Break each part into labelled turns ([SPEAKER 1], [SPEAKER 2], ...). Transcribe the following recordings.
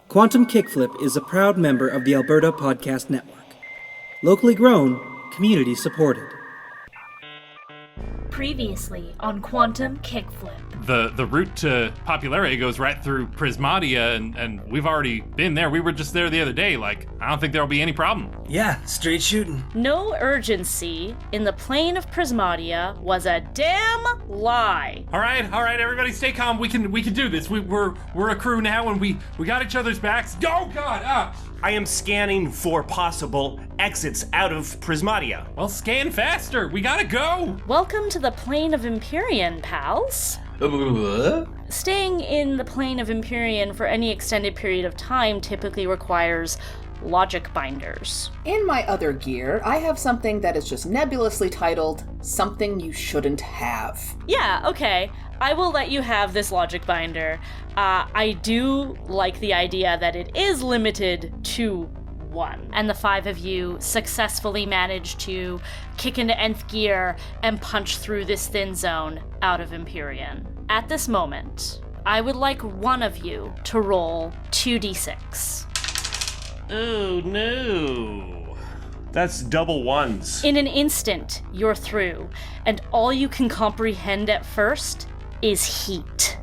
[SPEAKER 1] Quantum Kickflip is a proud member of the Alberta Podcast Network. Locally grown, community supported.
[SPEAKER 2] Previously on Quantum Kickflip.
[SPEAKER 3] The route to Popularity goes right through Prismatia, and we've already been there. We were just there the other day. Like, I don't think there'll be any problem.
[SPEAKER 1] Yeah, straight shooting.
[SPEAKER 2] No urgency in the plane of Prismatia was a damn lie.
[SPEAKER 3] All right, everybody stay calm. We can do this. We're a crew now, and we got each other's backs. Oh, God!
[SPEAKER 4] I am scanning for possible exits out of Prismatia.
[SPEAKER 3] Well, scan faster. We gotta go.
[SPEAKER 2] Welcome to the plane of Empyrean, pals. Staying in the plane of Empyrean for any extended period of time typically requires logic binders.
[SPEAKER 5] In my other gear, I have something that is just nebulously titled, Something You Shouldn't Have.
[SPEAKER 2] Yeah, okay. I will let you have this logic binder. I do like the idea that it is limited to one. And the five of you successfully managed to kick into nth gear and punch through this thin zone out of Empyrean. At this moment, I would like one of you to roll 2d6.
[SPEAKER 4] Oh no. That's double ones.
[SPEAKER 2] In an instant, you're through, and all you can comprehend at first is heat.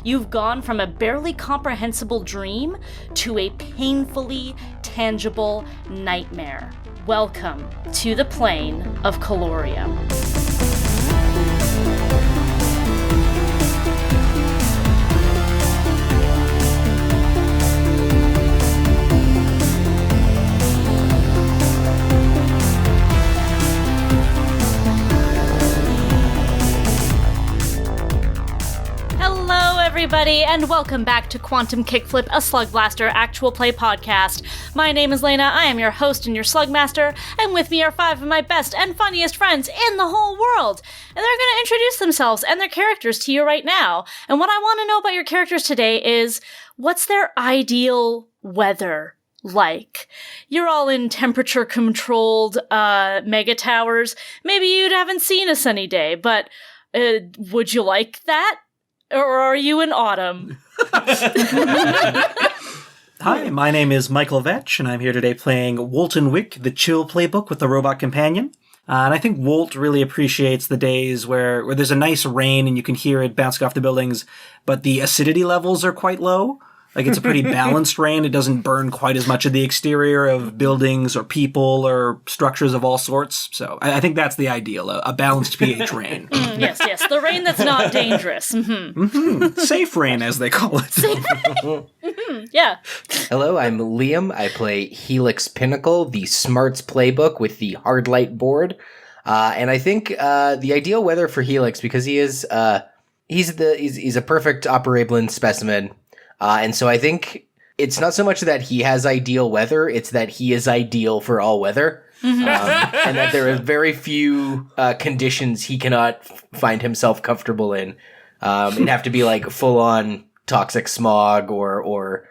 [SPEAKER 2] You've gone from a barely comprehensible dream to a painfully tangible nightmare. Welcome to the plane of Calorium. Everybody, and welcome back to Quantum Kickflip, a Slugblaster actual play podcast. My name is Laena, I am your host and your Slugmaster, and with me are five of my best and funniest friends in the whole world. And they're going to introduce themselves and their characters to you right now. And what I want to know about your characters today is, what's their ideal weather like? You're all in temperature-controlled mega towers. Maybe you haven't seen a sunny day, but would you like that? Or are you in autumn?
[SPEAKER 1] Hi, my name is Michael Vetsch, and I'm here today playing Woldton Wick, the chill playbook with the robot companion. And I think Wolt really appreciates the days where there's a nice rain and you can hear it bouncing off the buildings, but the acidity levels are quite low. Like, it's a pretty balanced rain. It doesn't burn quite as much of the exterior of buildings or people or structures of all sorts. So I think that's the ideal, a balanced pH rain.
[SPEAKER 2] Yes. The rain that's not dangerous.
[SPEAKER 1] Safe rain, as they call it.
[SPEAKER 2] Yeah.
[SPEAKER 6] Hello, I'm Liam. I play Helix Pinnacle, the smarts playbook with the hard light board. And I think the ideal weather for Helix, because he's a perfect operablin specimen. And so I think it's not so much that he has ideal weather, it's that he is ideal for all weather. And that there are very few conditions he cannot find himself comfortable in. It'd have to be like full-on toxic smog or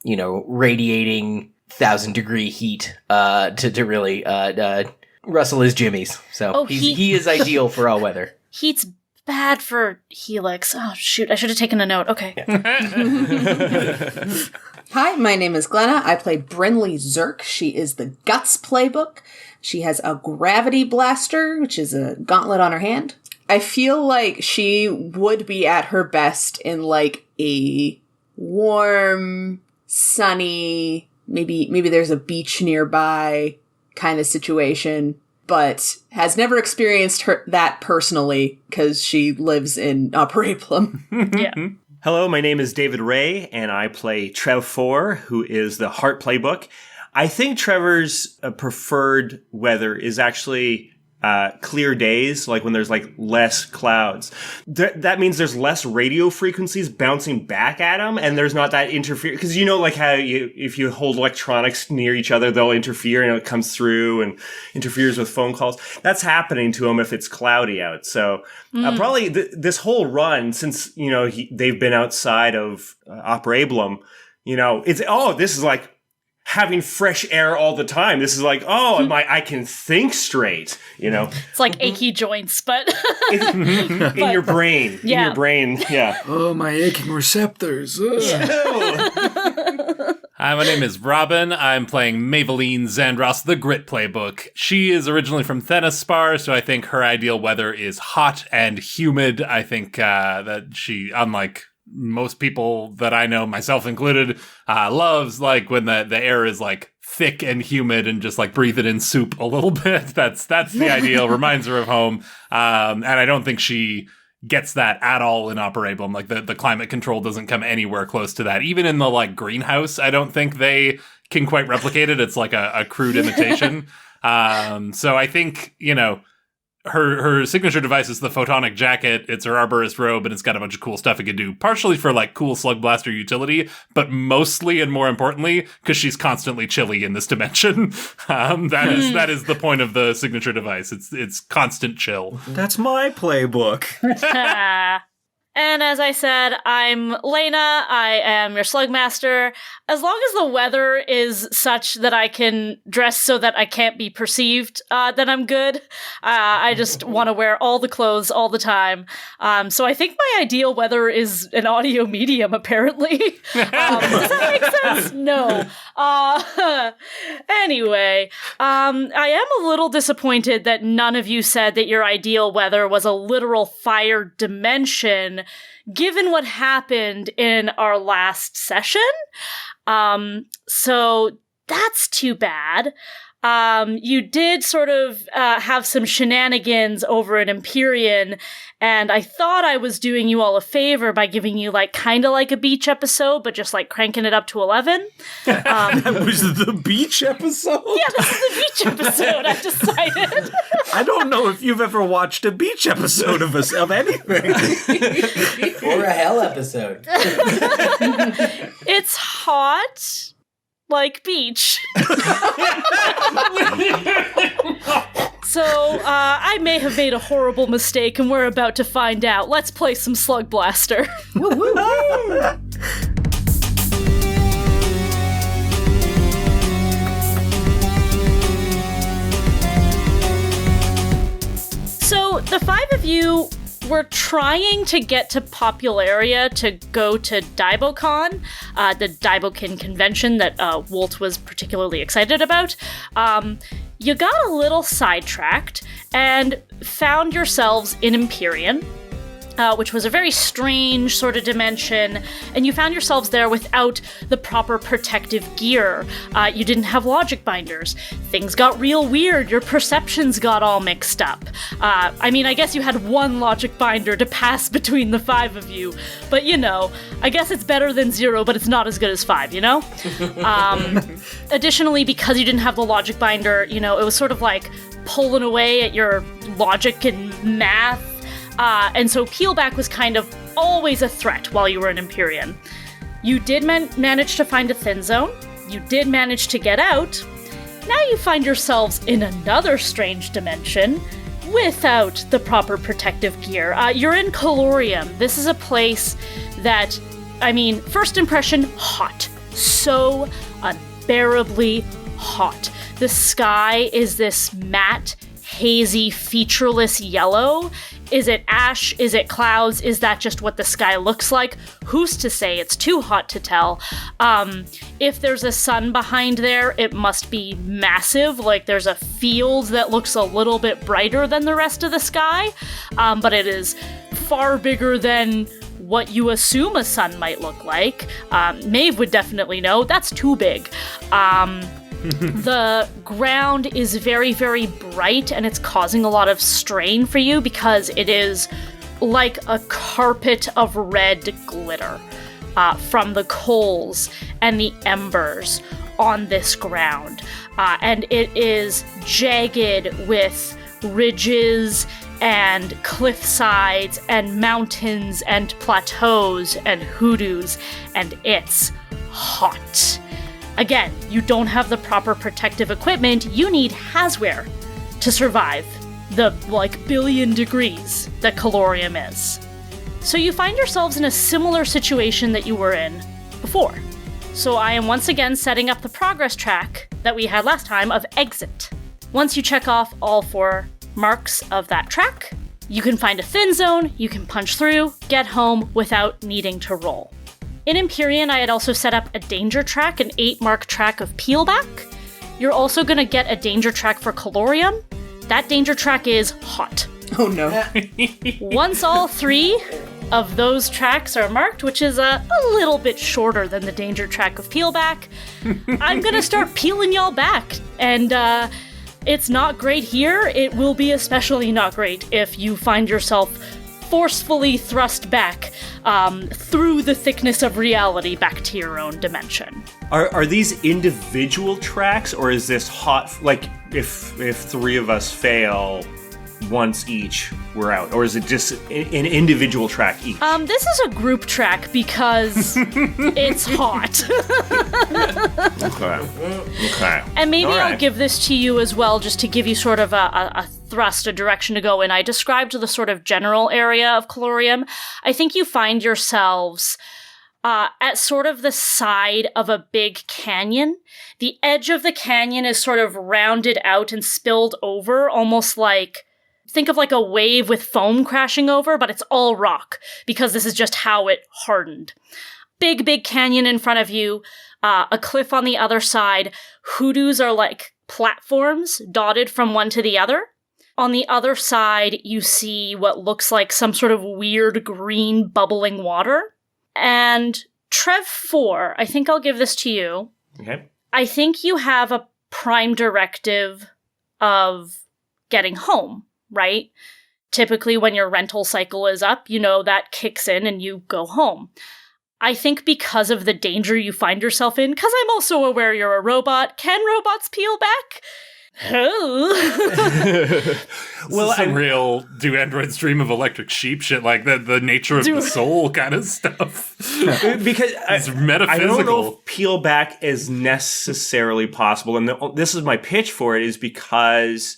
[SPEAKER 6] radiating 1,000-degree heat to really rustle his jimmies. So he is ideal for all weather.
[SPEAKER 2] Heat's bad for Helix. Oh, shoot. I should have taken a note. Okay.
[SPEAKER 5] Hi, my name is Glenna. I play Brinley Zirk. She is the Guts playbook. She has a Gravity Blaster, which is a gauntlet on her hand. I feel like she would be at her best in like a warm, sunny, maybe there's a beach nearby kind of situation, but has never experienced that personally because she lives in Operaplum.
[SPEAKER 2] Yeah.
[SPEAKER 4] Hello, my name is David Ray, and I play Trev 4, who is the Heart Playbook. I think Trevor's preferred weather is actually clear days, like when there's like less clouds. That means there's less radio frequencies bouncing back at him, and there's not that interference. Because like how if you hold electronics near each other, they'll interfere and it comes through and interferes with phone calls. That's happening to him if it's cloudy out. So probably this whole run, since they've been outside of Operablum, this is like having fresh air all the time. This is like, I can think straight,
[SPEAKER 2] It's like achy joints, but
[SPEAKER 4] in your brain.
[SPEAKER 2] Yeah.
[SPEAKER 4] In your brain, yeah.
[SPEAKER 1] Oh, my aching receptors.
[SPEAKER 3] Hi, my name is Robyn. I'm playing Maeveline Xandross, the Grit Playbook. She is originally from Thenaspar, so I think her ideal weather is hot and humid. I think that she, unlike most people that I know, myself included, loves like when the air is like thick and humid and just like breathe it in soup a little bit. That's the ideal. Reminds her of home. And I don't think she gets that at all in Operabum. Like the climate control doesn't come anywhere close to that. Even in the like greenhouse, I don't think they can quite replicate it. It's like a crude imitation. So I think, her signature device is the photonic jacket. It's her arborist robe, and it's got a bunch of cool stuff it can do, partially for like cool Slugblaster utility, but mostly and more importantly, because she's constantly chilly in this dimension. That is the point of the signature device. It's constant chill.
[SPEAKER 1] That's my playbook.
[SPEAKER 2] And as I said, I'm Laena. I am your Slugmaster. As long as the weather is such that I can dress so that I can't be perceived, then I'm good. I just want to wear all the clothes all the time. So I think my ideal weather is an audio medium, apparently. Does that make sense? No. Anyway, I am a little disappointed that none of you said that your ideal weather was a literal fire dimension, given what happened in our last session. So that's too bad. You did sort of have some shenanigans over an Empyrean, and I thought I was doing you all a favor by giving you like kind of like a beach episode, but just like cranking it up to 11.
[SPEAKER 1] That was the beach episode?
[SPEAKER 2] Yeah, this is the beach episode, I've decided.
[SPEAKER 1] I don't know if you've ever watched a beach episode of anything.
[SPEAKER 6] Or a hell episode.
[SPEAKER 2] It's hot. Like beach. So, I may have made a horrible mistake, and we're about to find out. Let's play some Slugblaster. So, the five of you were trying to get to Popularia to go to Dibocon, the Dibokin convention that Wolt was particularly excited about. You got a little sidetracked and found yourselves in Empyrean, which was a very strange sort of dimension, and you found yourselves there without the proper protective gear. You didn't have logic binders. Things got real weird. Your perceptions got all mixed up. I guess you had one logic binder to pass between the five of you, but I guess it's better than 0, but it's not as good as 5, Additionally, because you didn't have the logic binder, it was sort of like pulling away at your logic and math. And so Peelback was kind of always a threat while you were an Empyrean. You did manage to find a thin zone. You did manage to get out. Now you find yourselves in another strange dimension without the proper protective gear. You're in Calorium. This is a place that, first impression, hot. So unbearably hot. The sky is this matte, hazy, featureless yellow. Is it ash? Is it clouds? Is that just what the sky looks like? Who's to say? It's too hot to tell. If there's a sun behind there, it must be massive. Like there's a field that looks a little bit brighter than the rest of the sky, but it is far bigger than what you assume a sun might look like. Maeve would definitely know. That's too big. The ground is very, very bright, and it's causing a lot of strain for you because it is like a carpet of red glitter from the coals and the embers on this ground. And it is jagged with ridges and cliff sides and mountains and plateaus and hoodoos, and it's hot. Again, you don't have the proper protective equipment. You need Hazware to survive the, billion degrees that Calorium is. So you find yourselves in a similar situation that you were in before. So I am once again setting up the progress track that we had last time of exit. Once you check off all 4 marks of that track, you can find a thin zone, you can punch through, get home without needing to roll. In Empyrean, I had also set up a danger track, an 8-mark track of peelback. You're also going to get a danger track for Calorium. That danger track is hot.
[SPEAKER 5] Oh no.
[SPEAKER 2] Once all 3 of those tracks are marked, which is a little bit shorter than the danger track of peelback, I'm going to start peeling y'all back. And it's not great here. It will be especially not great if you find yourself forcefully thrust back through the thickness of reality back to your own dimension.
[SPEAKER 4] Are these individual tracks, or is this hot? Like, if 3 of us fail once each, we're out, or is it just an individual track each?
[SPEAKER 2] This is a group track because it's hot.
[SPEAKER 4] Okay.
[SPEAKER 2] And maybe
[SPEAKER 4] All right.
[SPEAKER 2] I'll give this to you as well, just to give you sort of a thrust, a direction to go in. I described the sort of general area of Calorium. I think you find yourselves at sort of the side of a big canyon. The edge of the canyon is sort of rounded out and spilled over, almost like, think of like a wave with foam crashing over, but it's all rock, because this is just how it hardened. Big canyon in front of you, a cliff on the other side. Hoodoos are like platforms dotted from one to the other. On the other side, you see what looks like some sort of weird green bubbling water. And Trev 4, I think I'll give this to you.
[SPEAKER 4] Okay.
[SPEAKER 2] I think you have a prime directive of getting home, right? Typically when your rental cycle is up, that kicks in and you go home. I think because of the danger you find yourself in, because I'm also aware you're a robot, can robots peel back? Oh.
[SPEAKER 3] Well, some real do androids dream of electric sheep shit, like the nature of the soul kind of stuff.
[SPEAKER 4] Because
[SPEAKER 3] it's metaphysical.
[SPEAKER 4] I don't know if peel back is necessarily possible, and this is my pitch for it, is because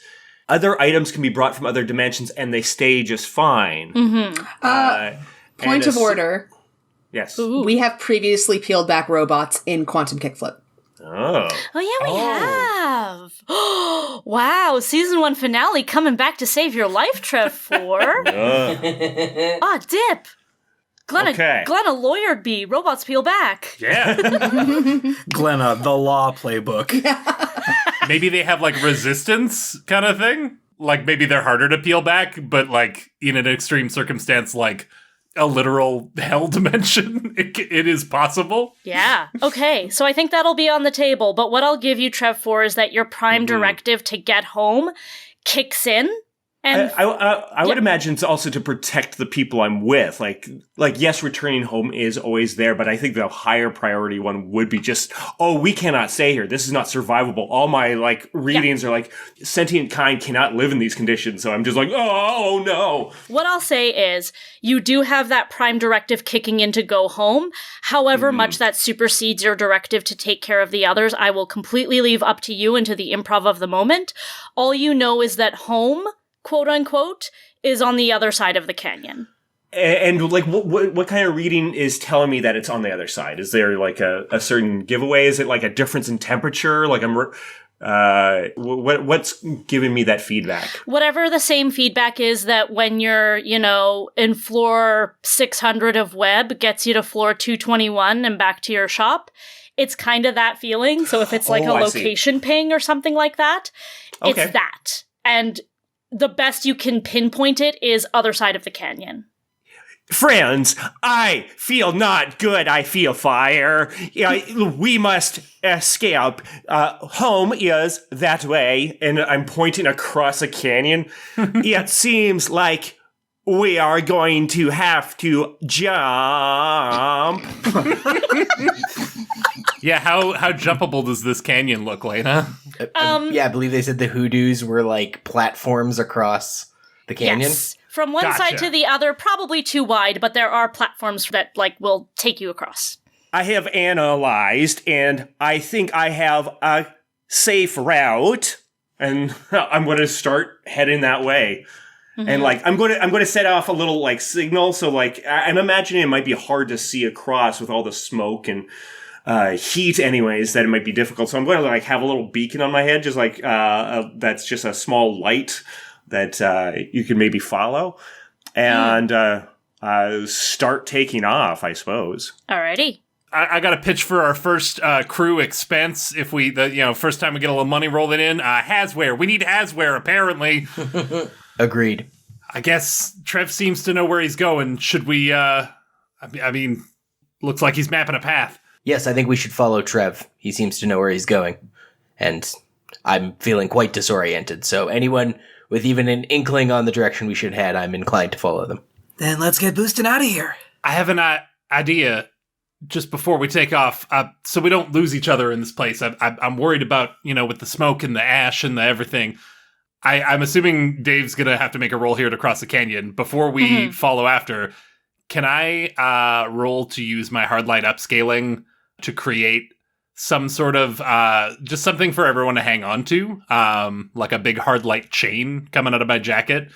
[SPEAKER 4] other items can be brought from other dimensions and they stay just fine.
[SPEAKER 5] Mm-hmm. Point of order.
[SPEAKER 4] Yes.
[SPEAKER 2] Ooh.
[SPEAKER 5] We have previously peeled back robots in Quantum Kickflip.
[SPEAKER 4] Oh.
[SPEAKER 2] Oh, yeah, we have. Wow, season 1 finale coming back to save your life, Trev 4. Dip. Glenna lawyered me. Robots peel back.
[SPEAKER 3] Yeah.
[SPEAKER 1] Glenna, the law playbook.
[SPEAKER 3] Maybe they have like resistance kind of thing. Like maybe they're harder to peel back, but like in an extreme circumstance, like a literal hell dimension, it is possible.
[SPEAKER 2] Yeah. Okay, so I think that'll be on the table. But what I'll give you, Trev, for is that your prime directive to get home kicks in. And
[SPEAKER 4] I would imagine it's also to protect the people I'm with. Like, yes, returning home is always there, but I think the higher priority one would be just, we cannot stay here. This is not survivable. All my, readings are sentient kind cannot live in these conditions. So I'm just like, oh, no.
[SPEAKER 2] What I'll say is, you do have that prime directive kicking in to go home. However much that supersedes your directive to take care of the others, I will completely leave up to you and to the improv of the moment. All you know is that home, quote unquote, is on the other side of the canyon.
[SPEAKER 4] And what kind of reading is telling me that it's on the other side? Is there a certain giveaway? Is it a difference in temperature? What's giving me that feedback?
[SPEAKER 2] Whatever the same feedback is that when you're, in floor 600 of web gets you to floor 221 and back to your shop. It's kind of that feeling. So if it's a location ping or something like that, it's that. And the best you can pinpoint it is other side of the canyon.
[SPEAKER 4] Friends, I feel not good. I feel fire. We must escape. Home is that way. And I'm pointing across a canyon. It seems like we are going to have to jump.
[SPEAKER 3] Yeah, how jumpable does this canyon look, Laena?
[SPEAKER 6] I believe they said the hoodoos were platforms across the canyon.
[SPEAKER 2] Yes. From one side to the other, probably too wide, but there are platforms that will take you across.
[SPEAKER 4] I have analyzed, and I think I have a safe route, and I'm going to start heading that way. Mm-hmm. And I'm going to set off a little signal. So I'm imagining it might be hard to see across with all the smoke and heat anyways, that it might be difficult. So I'm going to have a little beacon on my head, just that's just a small light that you can maybe follow. And start taking off, I suppose.
[SPEAKER 2] Alrighty.
[SPEAKER 3] I got a pitch for our first crew expense. If first time we get a little money rolling in, Hasware. We need Hasware, apparently.
[SPEAKER 6] Agreed.
[SPEAKER 3] I guess Trev seems to know where he's going. Should we, I mean, looks like he's mapping a path.
[SPEAKER 6] Yes, I think we should follow Trev. He seems to know where he's going. And I'm feeling quite disoriented, so anyone with even an inkling on the direction we should head, I'm inclined to follow them.
[SPEAKER 1] Then let's get boosting out of here.
[SPEAKER 3] I have an idea just before we take off, so we don't lose each other in this place. I'm worried about, with the smoke and the ash and the everything. I'm assuming Dave's going to have to make a roll here to cross the canyon. Before we follow after, can I roll to use my hard light upscaling to create some sort of, just something for everyone to hang on to, like a big hard light chain coming out of my jacket,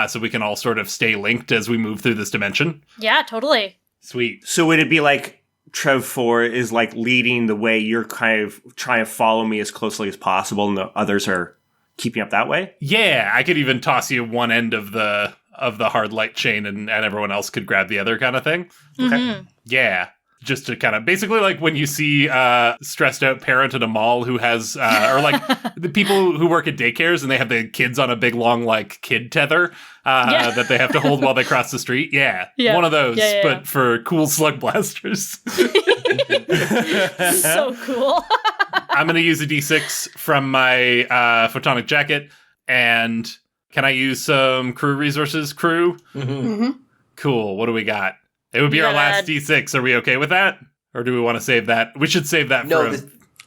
[SPEAKER 3] so we can all sort of stay linked as we move through this dimension?
[SPEAKER 2] Yeah, totally.
[SPEAKER 3] Sweet.
[SPEAKER 4] So would it be like Trev 4 is like leading the way, you're kind of trying to follow me as closely as possible, and the others are keeping up that way?
[SPEAKER 3] Yeah, I could even toss you one end of the hard light chain and everyone else could grab the other kind of thing.
[SPEAKER 4] Okay.
[SPEAKER 3] Yeah. Just to kind of basically like when you see stressed out parent at a mall who has or like the people who work at daycares and they have the kids on a big long like kid tether that they have to hold while they cross the street. Yeah. One of those, but for cool slug blasters.
[SPEAKER 2] So cool.
[SPEAKER 3] I'm going to use a D6 from my photonic jacket. And can I use some crew resources, crew? Cool. What do we got? It would be our last D6. Are we okay with that? Or do we want to save that? We should save that for...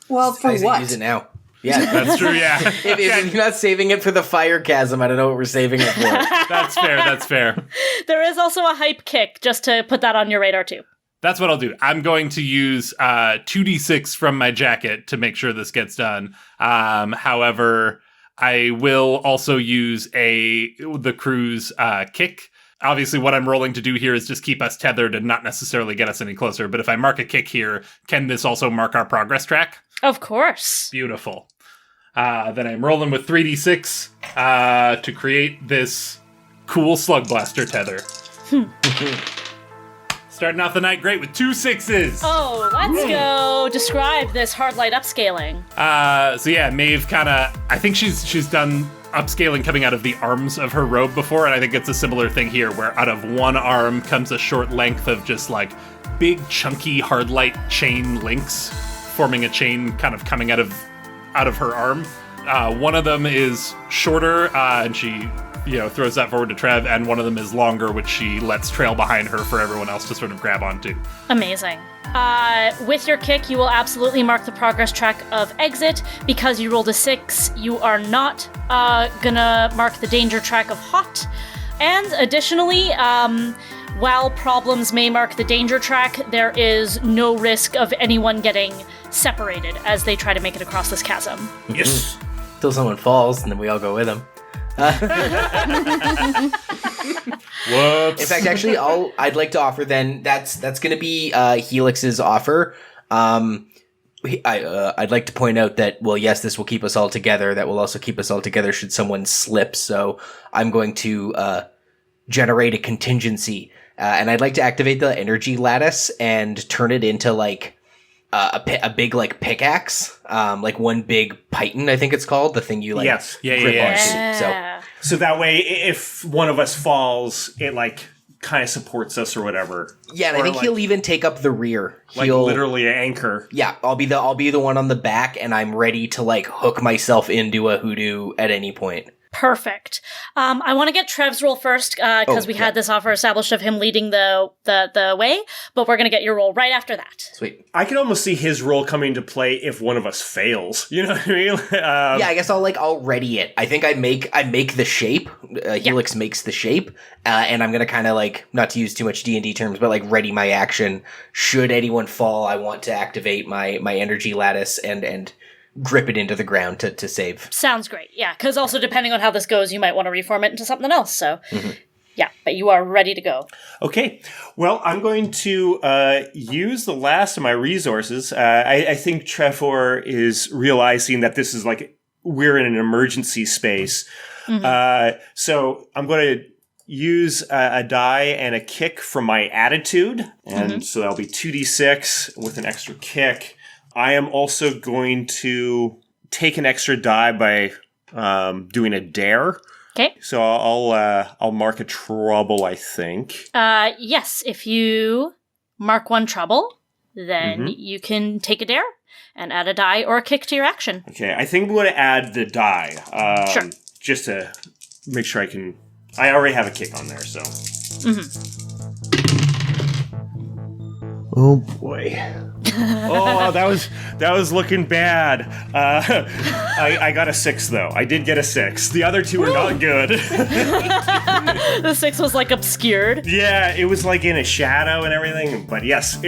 [SPEAKER 5] Well, for what?
[SPEAKER 6] Use it now. Yeah.
[SPEAKER 3] That's true, yeah.
[SPEAKER 6] If you're not saving it for the fire chasm, I don't know what we're saving it for.
[SPEAKER 3] That's fair.
[SPEAKER 2] There is also a hype kick, just to put that on your radar, too.
[SPEAKER 3] That's what I'll do. I'm going to use 2d6 from my jacket to make sure this gets done. However, I will also use the crew's kick. Obviously, what I'm rolling to do here is just keep us tethered and not necessarily get us any closer. But if I mark a kick here, can this also mark our progress track?
[SPEAKER 2] Of course.
[SPEAKER 3] Beautiful. Then I'm rolling with 3d6 to create this cool Slugblaster tether. Starting off the night great with 2 6s.
[SPEAKER 2] Oh, let's go. Describe this hard light upscaling.
[SPEAKER 3] So yeah, Maeve kind of, I think she's done upscaling coming out of the arms of her robe before, and I think it's a similar thing here, where out of one arm comes a short length of just like big chunky hard light chain links, forming a chain kind of coming out of her arm. One of them is shorter, and she throws that forward to Trev, and one of them is longer, which she lets trail behind her for everyone else to sort of grab onto.
[SPEAKER 2] Amazing. With your kick, you will absolutely mark the progress track of exit. Because you rolled a 6, you are not gonna mark the danger track of hot. And additionally, while problems may mark the danger track, there is no risk of anyone getting separated as they try to make it across this chasm.
[SPEAKER 4] Yes.
[SPEAKER 6] Till someone falls, and then we all go with them.
[SPEAKER 3] Whoops.
[SPEAKER 6] In fact, actually, I'd like to offer then, that's going to be Helix's offer. I'd like to point out that, well, yes, this will keep us all together. That will also keep us all together should someone slip. So I'm going to generate a contingency. And I'd like to activate the energy lattice and turn it into like a big like pickaxe, like one big python, I think it's called, the thing you like grip onto.
[SPEAKER 4] So that way, if one of us falls, it like kind of supports us or whatever.
[SPEAKER 6] Yeah, and I think he'll even take up the rear.
[SPEAKER 4] Like literally an anchor.
[SPEAKER 6] Yeah, I'll be the one on the back, and I'm ready to like hook myself into a hoodoo at any point.
[SPEAKER 2] Perfect. I want to get Trev's roll first, because we had this offer established of him leading the way, but we're going to get your roll right after that.
[SPEAKER 6] Sweet.
[SPEAKER 4] I can almost see his role coming into play if one of us fails. You know what I mean?
[SPEAKER 6] Yeah, I guess I'll ready it. I think I make the shape. Helix makes the shape, and I'm going to kind of like, not to use too much D&D terms, but like ready my action. Should anyone fall, I want to activate my energy lattice and grip it into the ground to save.
[SPEAKER 2] Sounds great. Yeah, because also depending on how this goes, you might want to reform it into something else. So, yeah, but you are ready to go.
[SPEAKER 4] Okay. Well, I'm going to use the last of my resources. I think Trevor is realizing that this is like, we're in an emergency space. So I'm going to use a die and a kick from my attitude. And so that'll be 2d6 with an extra kick. I am also going to take an extra die by doing a dare.
[SPEAKER 2] Okay.
[SPEAKER 4] So I'll mark a trouble, I think.
[SPEAKER 2] Yes, if you mark one trouble, then you can take a dare and add a die or a kick to your action.
[SPEAKER 4] Okay, I think I'm going to add the die.
[SPEAKER 2] Sure.
[SPEAKER 4] Just to make sure I can... I already have a kick on there, so... Oh, boy. Oh, that was looking bad. I got a 6, though. I did get a 6. The other two are not good.
[SPEAKER 2] The 6 was like obscured.
[SPEAKER 4] Yeah, it was like in a shadow and everything. But yes,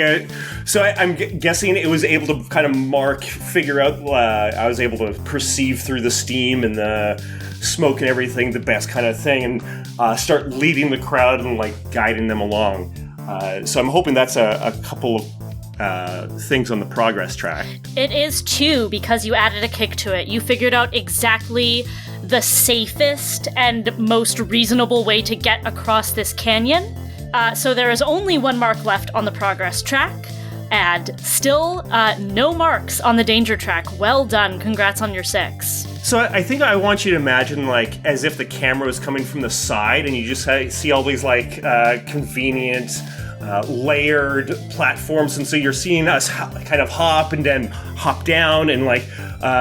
[SPEAKER 4] so I'm guessing it was able to kind of figure out. I was able to perceive through the steam and the smoke and everything the best kind of thing, and start leading the crowd and like guiding them along. So I'm hoping that's a couple of things on the progress track.
[SPEAKER 2] It is 2 because you added a kick to it. You figured out exactly the safest and most reasonable way to get across this canyon. So there is only 1 mark left on the progress track, and still no marks on the danger track. Well done. Congrats on your 6.
[SPEAKER 4] So I think I want you to imagine like as if the camera was coming from the side and you just see all these like convenient layered platforms, and so you're seeing us kind of hop and then hop down, and like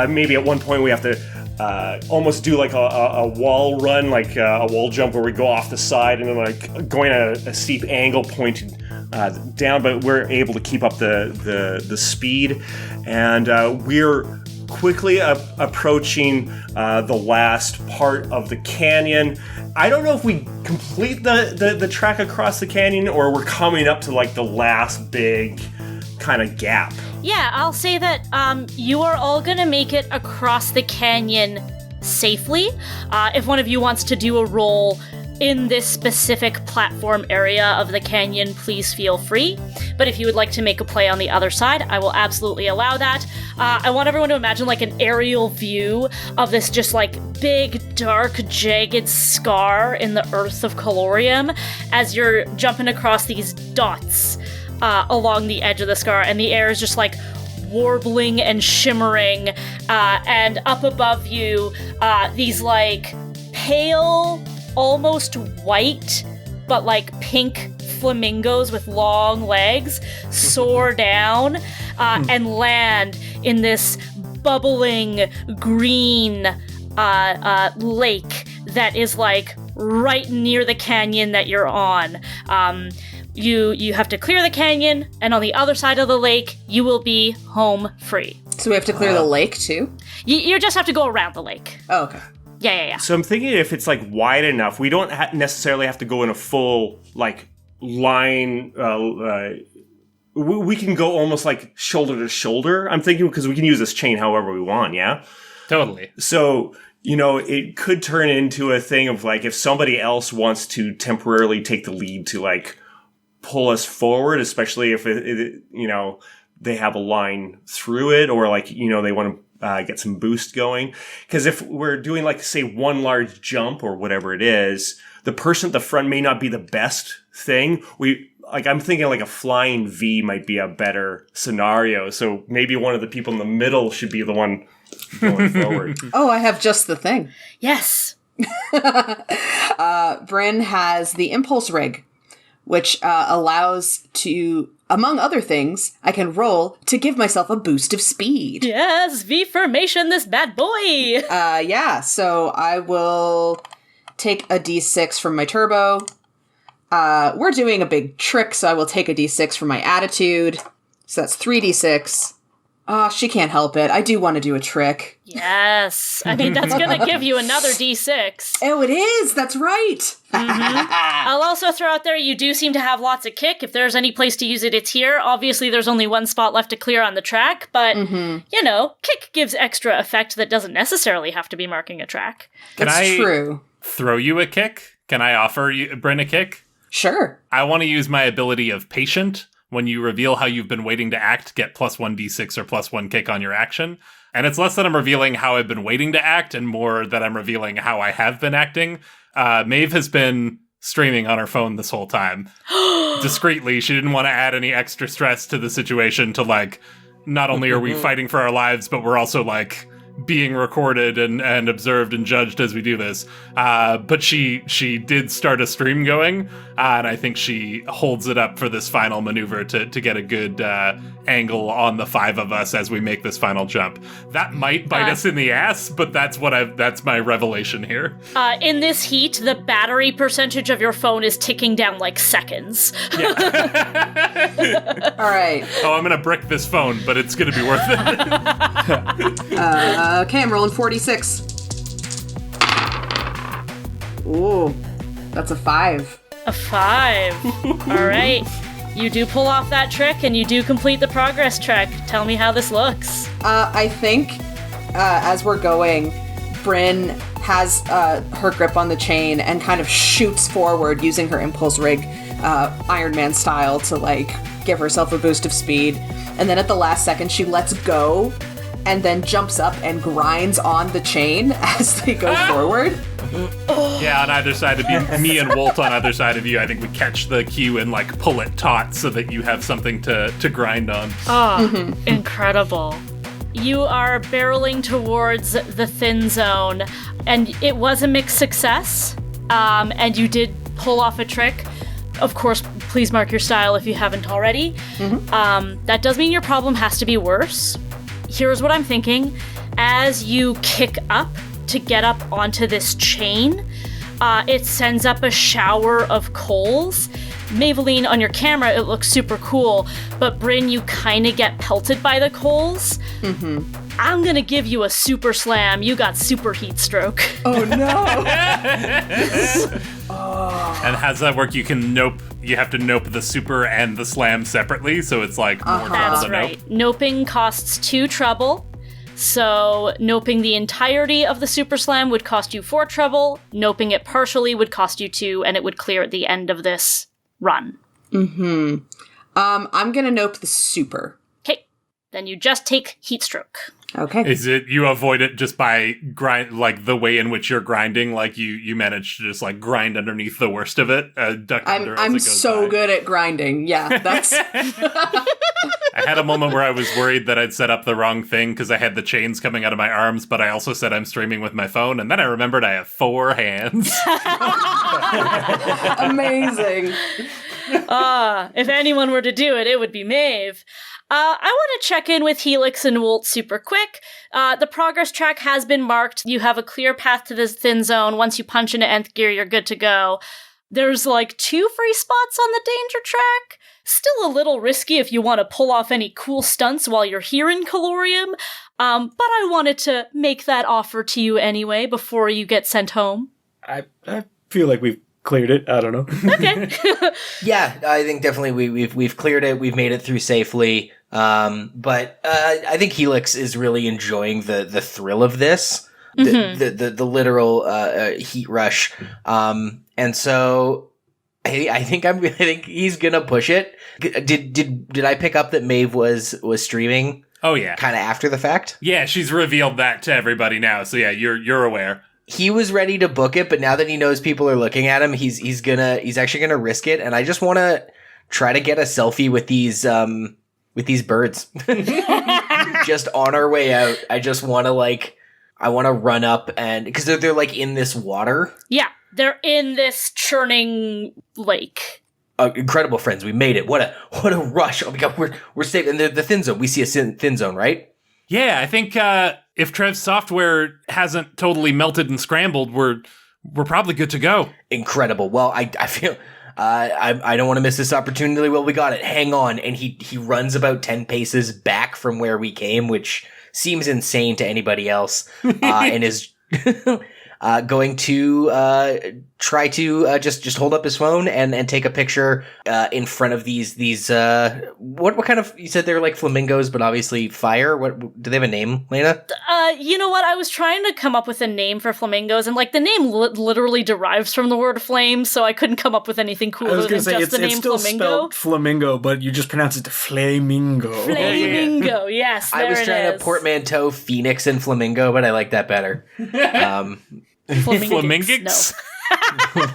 [SPEAKER 4] maybe at one point we have to almost do like a wall run, like a wall jump where we go off the side and then like going at a steep angle pointed down, but we're able to keep up the speed, and we're quickly approaching the last part of the canyon. I don't know if we complete the track across the canyon or we're coming up to like the last big kind of gap.
[SPEAKER 2] Yeah, I'll say that you are all gonna make it across the canyon safely. If one of you wants to do a roll in this specific platform area of the canyon, please feel free. But if you would like to make a play on the other side, I will absolutely allow that. I want everyone to imagine like an aerial view of this just like big, dark, jagged scar in the earth of Calorium as you're jumping across these dots along the edge of the scar, and the air is just like warbling and shimmering, and up above you, these like pale, almost white, but like pink flamingos with long legs soar down and land in this bubbling green lake that is like right near the canyon that you're on. You have to clear the canyon, and on the other side of the lake, you will be home free.
[SPEAKER 5] So we have to clear the lake too?
[SPEAKER 2] You just have to go around the lake.
[SPEAKER 5] Oh, okay.
[SPEAKER 2] Yeah.
[SPEAKER 4] So I'm thinking if it's like wide enough, we don't necessarily have to go in a full like line. We can go almost like shoulder to shoulder. I'm thinking because we can use this chain however we want. Yeah,
[SPEAKER 3] Totally.
[SPEAKER 4] So it could turn into a thing of like if somebody else wants to temporarily take the lead to like pull us forward, especially if they have a line through it, or like they want to get some boost going. Because if we're doing like say one large jump or whatever it is, the person at the front may not be the best thing. I'm thinking like a flying V might be a better scenario. So maybe one of the people in the middle should be the one going forward.
[SPEAKER 5] Oh, I have just the thing.
[SPEAKER 2] Yes.
[SPEAKER 5] Bryn has the impulse rig, which allows to, among other things, I can roll to give myself a boost of speed.
[SPEAKER 2] Yes, V-formation this bad boy.
[SPEAKER 5] Yeah, so I will take a d6 from my turbo. We're doing a big trick, so I will take a d6 from my attitude. So that's 3d6. She can't help it. I do want to do a trick.
[SPEAKER 2] Yes. I mean, that's going to give you another d6.
[SPEAKER 5] Oh, it is. That's right.
[SPEAKER 2] I'll also throw out there, you do seem to have lots of kick. If there's any place to use it, it's here. Obviously, there's only one spot left to clear on the track, but, kick gives extra effect that doesn't necessarily have to be marking a track.
[SPEAKER 5] That's true.
[SPEAKER 3] Throw you a kick? Can I offer you, Bryn, a kick?
[SPEAKER 5] Sure.
[SPEAKER 3] I want to use my ability of patient. When you reveal how you've been waiting to act, get +1 d6 or +1 kick on your action. And it's less that I'm revealing how I've been waiting to act and more that I'm revealing how I have been acting. Maeve has been streaming on her phone this whole time. Discreetly, she didn't want to add any extra stress to the situation to, like, not only are we fighting for our lives, but we're also, like, being recorded and observed and judged as we do this. But she did start a stream going, and I think she holds it up for this final maneuver to get a good angle on the 5 of us as we make this final jump. That might bite us in the ass, but that's my revelation here.
[SPEAKER 2] In this heat, the battery percentage of your phone is ticking down like seconds.
[SPEAKER 5] All right.
[SPEAKER 3] Oh, I'm gonna brick this phone, but it's gonna be worth it.
[SPEAKER 5] Okay, I'm rolling 46. Ooh, that's a 5.
[SPEAKER 2] A 5. All right. You do pull off that trick, and you do complete the progress check. Tell me how this looks.
[SPEAKER 5] I think as we're going, Bryn has her grip on the chain and kind of shoots forward using her impulse rig, Iron Man style, to, like, give herself a boost of speed. And then at the last second, she lets go and then jumps up and grinds on the chain as they go forward.
[SPEAKER 3] Yeah, on either side of you, me and Wolt on either side of you, I think we catch the cue and, like, pull it taut so that you have something to grind on.
[SPEAKER 2] Oh, incredible. You are barreling towards the thin zone, and it was a mixed success, and you did pull off a trick. Of course, please mark your style if you haven't already. That does mean your problem has to be worse. Here's what I'm thinking. As you kick up to get up onto this chain, it sends up a shower of coals. Maeveline, on your camera, it looks super cool, but Bryn, you kind of get pelted by the coals. I'm gonna give you a super slam. You got super heat stroke.
[SPEAKER 5] Oh no!
[SPEAKER 3] And how does that work? You have to nope the super and the slam separately, so it's like more trouble
[SPEAKER 2] That's
[SPEAKER 3] to
[SPEAKER 2] right.
[SPEAKER 3] nope.
[SPEAKER 2] Noping costs 2 trouble. So noping the entirety of the super slam would cost you 4 trouble. Noping it partially would cost you 2, and it would clear at the end of this run.
[SPEAKER 5] I'm gonna nope the super.
[SPEAKER 2] Okay, then you just take heat stroke.
[SPEAKER 5] Okay.
[SPEAKER 3] Is it you avoid it just by grind, like the way in which you're grinding, like you manage to just like grind underneath the worst of it, duck under as it
[SPEAKER 5] I'm
[SPEAKER 3] goes
[SPEAKER 5] so
[SPEAKER 3] by.
[SPEAKER 5] good at grinding. Yeah, that's.
[SPEAKER 3] I had a moment where I was worried that I'd set up the wrong thing because I had the chains coming out of my arms, but I also said I'm streaming with my phone, and then I remembered I have 4 hands.
[SPEAKER 5] Amazing.
[SPEAKER 2] If anyone were to do it, it would be Maeve. I want to check in with Helix and Wolt super quick. The progress track has been marked. You have a clear path to this thin zone. Once you punch into nth gear, you're good to go. There's like 2 free spots on the danger track. Still a little risky if you want to pull off any cool stunts while you're here in Calorium. But I wanted to make that offer to you anyway before you get sent home.
[SPEAKER 1] I feel like we've cleared it. I don't know.
[SPEAKER 2] Okay.
[SPEAKER 6] Yeah, I think definitely we've cleared it. We've made it through safely. But I think Helix is really enjoying the thrill of this, the literal heat rush. And so I think he's gonna push it. Did I pick up that Maeve was streaming?
[SPEAKER 3] Oh yeah,
[SPEAKER 6] kind of after the fact.
[SPEAKER 3] Yeah, she's revealed that to everybody now. So yeah, you're aware.
[SPEAKER 6] He was ready to book it, but now that he knows people are looking at him, he's actually gonna risk it. And I just want to try to get a selfie with these birds. Just on our way out, I just want to run up and because they're like in this water.
[SPEAKER 2] Yeah, they're in this churning lake.
[SPEAKER 6] Incredible, friends! We made it. What a rush! Oh my god, we're safe in the thin zone. We see a thin zone, right?
[SPEAKER 3] Yeah, I think if Trev's software hasn't totally melted and scrambled, we're probably good to go.
[SPEAKER 6] Incredible. Well, I feel I don't want to miss this opportunity. Well, we got it. Hang on, and he runs about 10 paces back from where we came, which seems insane to anybody else, and is going to try to just hold up his phone and take a picture in front of these what kind of, you said they're like flamingos, but obviously fire. What do they have a name, Laena?
[SPEAKER 2] You know what? I was trying to come up with a name for flamingos, and like the name literally derives from the word flame, so I couldn't come up with anything cooler than just the name
[SPEAKER 1] it's still
[SPEAKER 2] flamingo.
[SPEAKER 1] Spelled flamingo, but you just pronounce it flamingo.
[SPEAKER 2] Flamingo, yes. There
[SPEAKER 6] I was
[SPEAKER 2] it
[SPEAKER 6] trying
[SPEAKER 2] is.
[SPEAKER 6] to portmanteau phoenix and flamingo, but I like that better.
[SPEAKER 2] Flamingix.
[SPEAKER 3] Flamingix?
[SPEAKER 2] No.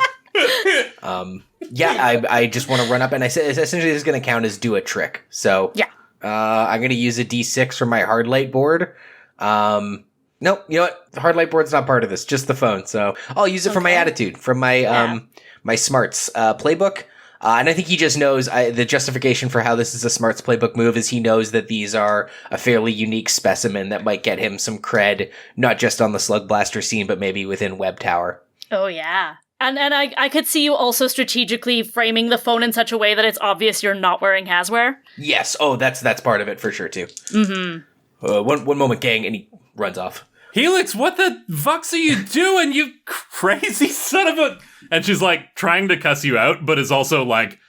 [SPEAKER 6] I just want to run up, and I said essentially this is going to count as do a trick. So
[SPEAKER 2] Yeah.
[SPEAKER 6] I'm going to use a D6 from my hard light board. Nope, you know what? The hard light board's not part of this, just the phone. So I'll use it for my attitude, from my my smarts playbook. And I think he just knows the justification for how this is a smarts playbook move is he knows that these are a fairly unique specimen that might get him some cred, not just on the Slugblaster scene, but maybe within Web Tower.
[SPEAKER 2] Oh, yeah. And I could see you also strategically framing the phone in such a way that it's obvious you're not wearing Haswear.
[SPEAKER 6] Yes. Oh, that's part of it for sure, too.
[SPEAKER 2] Mm-hmm.
[SPEAKER 6] One moment, gang, and he runs off.
[SPEAKER 3] Helix, what the fucks are you doing, you crazy son of a... And she's, like, trying to cuss you out, but is also, like,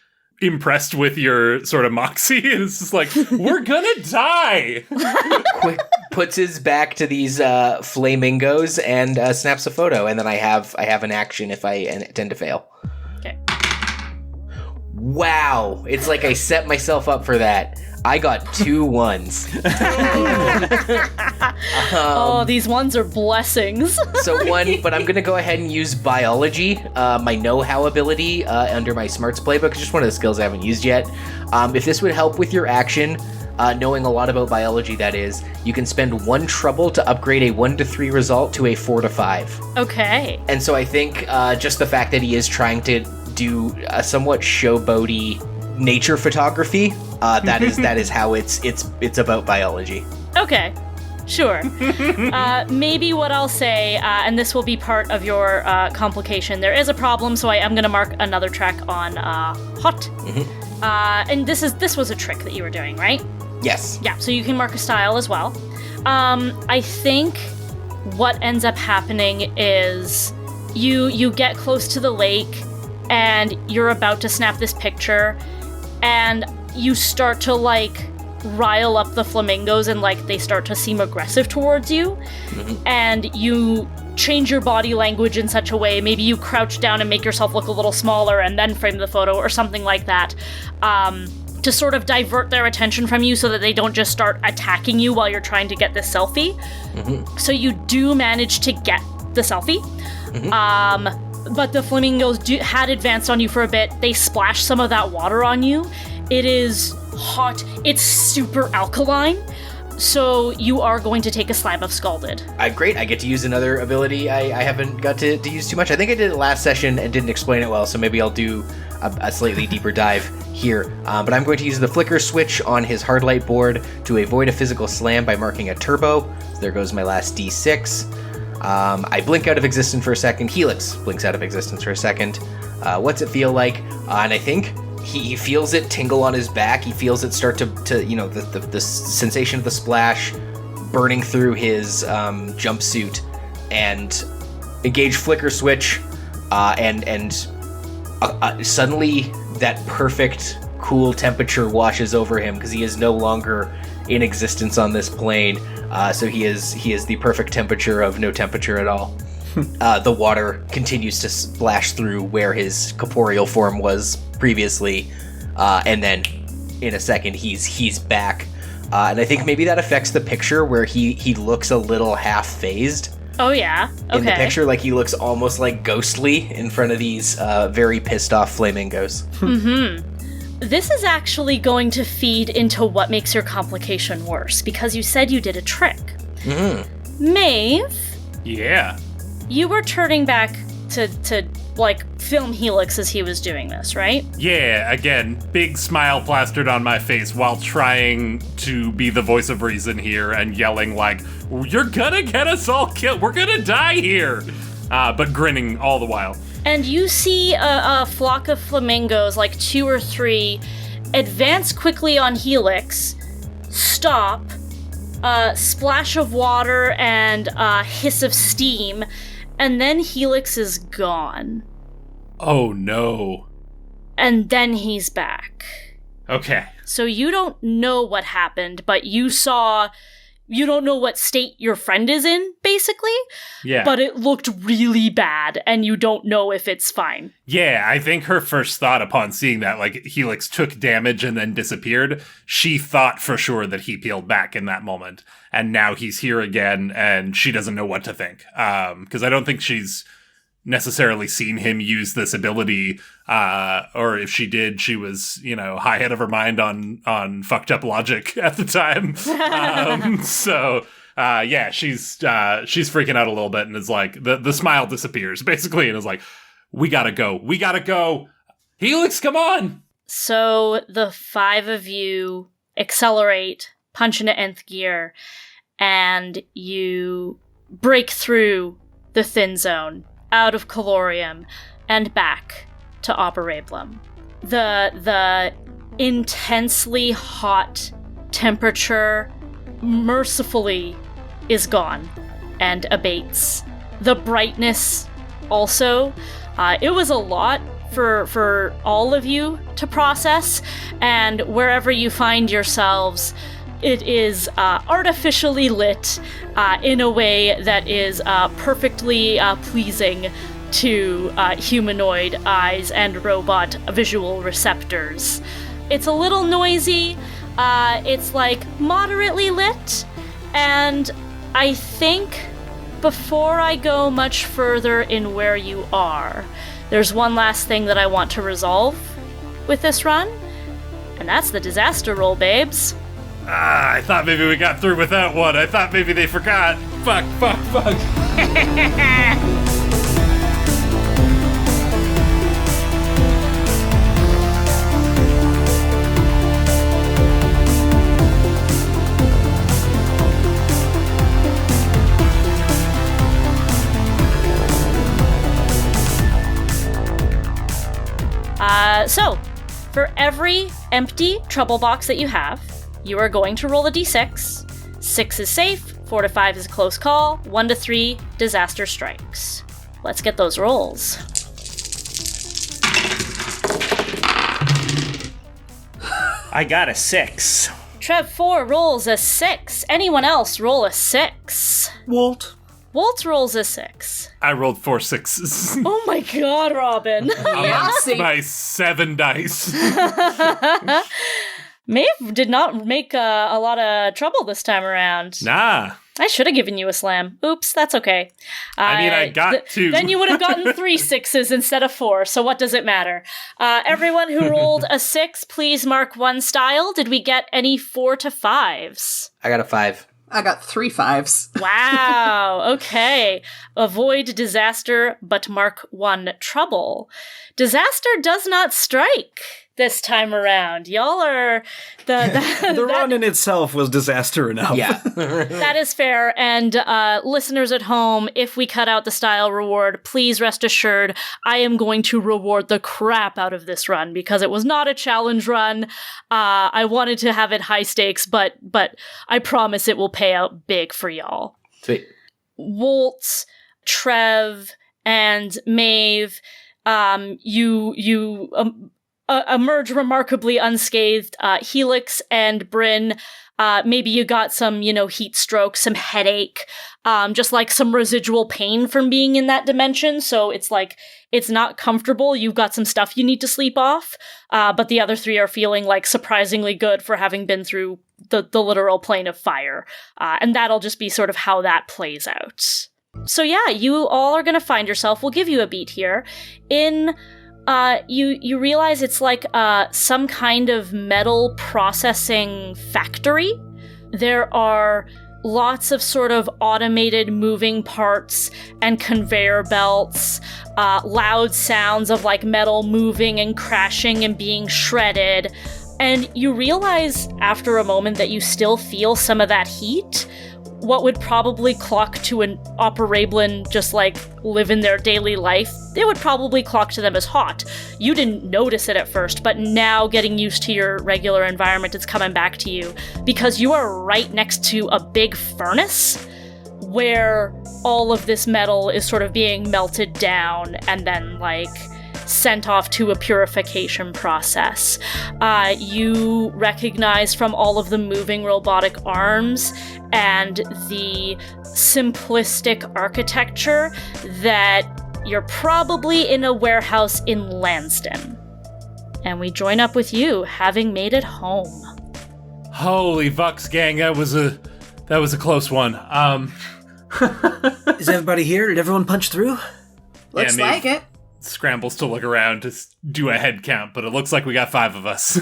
[SPEAKER 3] impressed with your sort of moxie. It's just like, we're gonna die!
[SPEAKER 6] Quick puts his back to these flamingos and snaps a photo, and then I have an action if I tend to fail.
[SPEAKER 2] Okay.
[SPEAKER 6] Wow! It's like I set myself up for that. I got 2 1s.
[SPEAKER 2] These ones are blessings.
[SPEAKER 6] So but I'm going to go ahead and use biology, my know-how ability under my smarts playbook. It's just one of the skills I haven't used yet. If this would help with your action, knowing a lot about biology, that is, you can spend 1 trouble to upgrade a 1 to 3 result to a 4 to 5.
[SPEAKER 2] Okay.
[SPEAKER 6] And so I think just the fact that he is trying to do a somewhat showboaty nature photography, that is how it's about biology.
[SPEAKER 2] Okay. Sure. Maybe what I'll say, and this will be part of your complication, there is a problem, so I am going to mark another track on hot.
[SPEAKER 6] Mm-hmm.
[SPEAKER 2] And this was a trick that you were doing, right?
[SPEAKER 6] Yes.
[SPEAKER 2] Yeah, so you can mark a style as well. I think what ends up happening is you get close to the lake, and you're about to snap this picture, and you start to, like, rile up the flamingos, and, like, they start to seem aggressive towards you. Mm-hmm. And you change your body language in such a way, maybe you crouch down and make yourself look a little smaller and then frame the photo or something like that, to sort of divert their attention from you so that they don't just start attacking you while you're trying to get this selfie. Mm-hmm. So you do manage to get the selfie. Mm-hmm. But the flamingos had advanced on you for a bit. They splashed some of that water on you. It is hot. It's super alkaline. So you are going to take a slab of Scalded.
[SPEAKER 6] Great. I get to use another ability I haven't got to use too much. I think I did it last session and didn't explain it well, so maybe I'll do a slightly deeper dive here. But I'm going to use the flicker switch on his hard light board to avoid a physical slam by marking a turbo. So there goes my last D6. I blink out of existence for a second. Helix blinks out of existence for a second. What's it feel like? And I think he feels it tingle on his back. He feels it start to the sensation of the splash burning through his jumpsuit, and engage flicker switch, and suddenly that perfect cool temperature washes over him because he is no longer in existence on this plane. So he is the perfect temperature of no temperature at all. The water continues to splash through where his corporeal form was previously, and then in a second he's back. And I think maybe that affects the picture where he looks a little half phased.
[SPEAKER 2] Oh yeah, okay.
[SPEAKER 6] In the picture, like he looks almost like ghostly in front of these very pissed off flamingos.
[SPEAKER 2] Mm-hmm. This is actually going to feed into what makes your complication worse, because you said you did a trick. Mm-hmm. Maeve?
[SPEAKER 3] Yeah?
[SPEAKER 2] You were turning back to like, film Helix as he was doing this, right?
[SPEAKER 3] Yeah, again, big smile plastered on my face while trying to be the voice of reason here and yelling like, you're gonna get us all killed, we're gonna die here! But grinning all the while.
[SPEAKER 2] And you see a flock of flamingos, like 2 or 3, advance quickly on Helix, stop, splash of water and hiss of steam, and then Helix is gone.
[SPEAKER 3] Oh no.
[SPEAKER 2] And then he's back.
[SPEAKER 3] Okay.
[SPEAKER 2] So you don't know what happened, but you don't know what state your friend is in, basically.
[SPEAKER 3] Yeah.
[SPEAKER 2] But it looked really bad, and you don't know if it's fine.
[SPEAKER 3] Yeah, I think her first thought upon seeing that, like, Helix took damage and then disappeared, she thought for sure that he peeled back in that moment. And now he's here again, and she doesn't know what to think. Because I don't think she's necessarily seen him use this ability, or if she did, she was, high head of her mind on fucked up logic at the time. She's freaking out a little bit and is like, the smile disappears basically, and is like, we gotta go. Helix, come on!
[SPEAKER 2] So the 5 of you accelerate, punch into nth gear, and you break through the thin zone, out of Calorium, and back to Operablum. The intensely hot temperature mercifully is gone and abates. The brightness also. It was a lot for all of you to process, and wherever you find yourselves, it is artificially lit in a way that is perfectly pleasing to humanoid eyes and robot visual receptors. It's a little noisy. It's like moderately lit, and I think before I go much further in where you are, there's one last thing that I want to resolve with this run, and that's the disaster roll, babes.
[SPEAKER 3] I thought maybe we got through without one. I thought maybe they forgot. Fuck.
[SPEAKER 2] So, for every empty trouble box that you have, you are going to roll a d6. 6 is safe, 4 to 5 is a close call, 1 to 3, disaster strikes. Let's get those rolls.
[SPEAKER 4] I got a 6.
[SPEAKER 2] Trev 4 rolls a 6. Anyone else roll a 6?
[SPEAKER 1] Wolt.
[SPEAKER 2] Wolt rolls a 6.
[SPEAKER 3] I rolled 4 6s.
[SPEAKER 2] Oh my god, Robyn.
[SPEAKER 3] My 7 dice.
[SPEAKER 2] Maeve did not make a lot of trouble this time around.
[SPEAKER 3] Nah.
[SPEAKER 2] I should have given you a slam. Oops, that's okay.
[SPEAKER 3] I got 2.
[SPEAKER 2] Then you would have gotten 3 6s instead of 4, so what does it matter? Everyone who rolled a 6, please mark 1 style. Did we get any 4 to 5s?
[SPEAKER 6] I got a 5.
[SPEAKER 5] I got 3 5s.
[SPEAKER 2] Wow, okay. Avoid disaster, but mark 1 trouble. Disaster does not strike this time around. Y'all are...
[SPEAKER 1] The run in itself was disaster enough.
[SPEAKER 6] Yeah.
[SPEAKER 2] That is fair, and listeners at home, if we cut out the style reward, please rest assured I am going to reward the crap out of this run, because it was not a challenge run. I wanted to have it high stakes, but I promise it will pay out big for y'all.
[SPEAKER 6] Sweet.
[SPEAKER 2] Wolt, Trev, and Maeve, you emerge remarkably unscathed. Helix and Bryn, maybe you got some, heat stroke, some headache, just like some residual pain from being in that dimension. So it's like, it's not comfortable. You've got some stuff you need to sleep off. But the other 3 are feeling like surprisingly good for having been through the literal plane of fire. And that'll just be sort of how that plays out. So yeah, you all are going to find yourself, we'll give you a beat here, in... You realize it's like some kind of metal processing factory. There are lots of sort of automated moving parts and conveyor belts, loud sounds of like metal moving and crashing and being shredded. And you realize after a moment that you still feel some of that heat. What would probably clock to an Operablin just like living their daily life, it would probably clock to them as hot. You didn't notice it at first, but now getting used to your regular environment, it's coming back to you because you are right next to a big furnace where all of this metal is sort of being melted down and then like sent off to a purification process. You recognize from all of the moving robotic arms and the simplistic architecture that you're probably in a warehouse in Lansden. And we join up with you, having made it home.
[SPEAKER 3] Holy Vux gang, that was a close one.
[SPEAKER 1] Is everybody here? Did everyone punch through?
[SPEAKER 5] Looks
[SPEAKER 3] Maeve
[SPEAKER 5] like it.
[SPEAKER 3] scrambles to look around to do a head count, but it looks like we got 5 of us.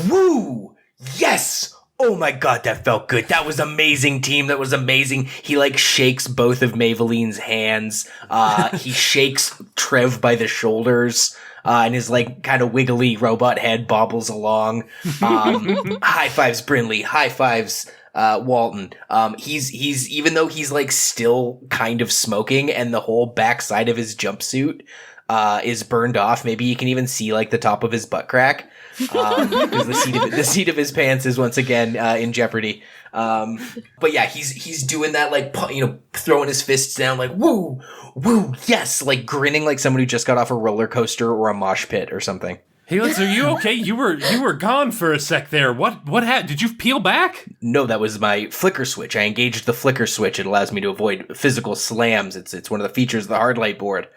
[SPEAKER 6] Woo! Yes! Oh my god, that felt good. That was amazing, team. That was amazing. He, shakes both of Maeveline's hands. He shakes Trev by the shoulders. And his, kind of wiggly robot head bobbles along. High fives, Brinley. High fives, Woldton. He's even though he's, still kind of smoking and the whole backside of his jumpsuit is burned off. Maybe you can even see, the top of his butt crack. Because the seat of his pants is once again in jeopardy. But yeah, he's doing that, throwing his fists down, woo, woo, yes, grinning like someone who just got off a roller coaster or a mosh pit or something.
[SPEAKER 3] Helix, are you okay? You were gone for a sec there. What happened? Did you peel back?
[SPEAKER 6] No, that was my flicker switch. I engaged the flicker switch. It allows me to avoid physical slams. It's one of the features of the hard light board.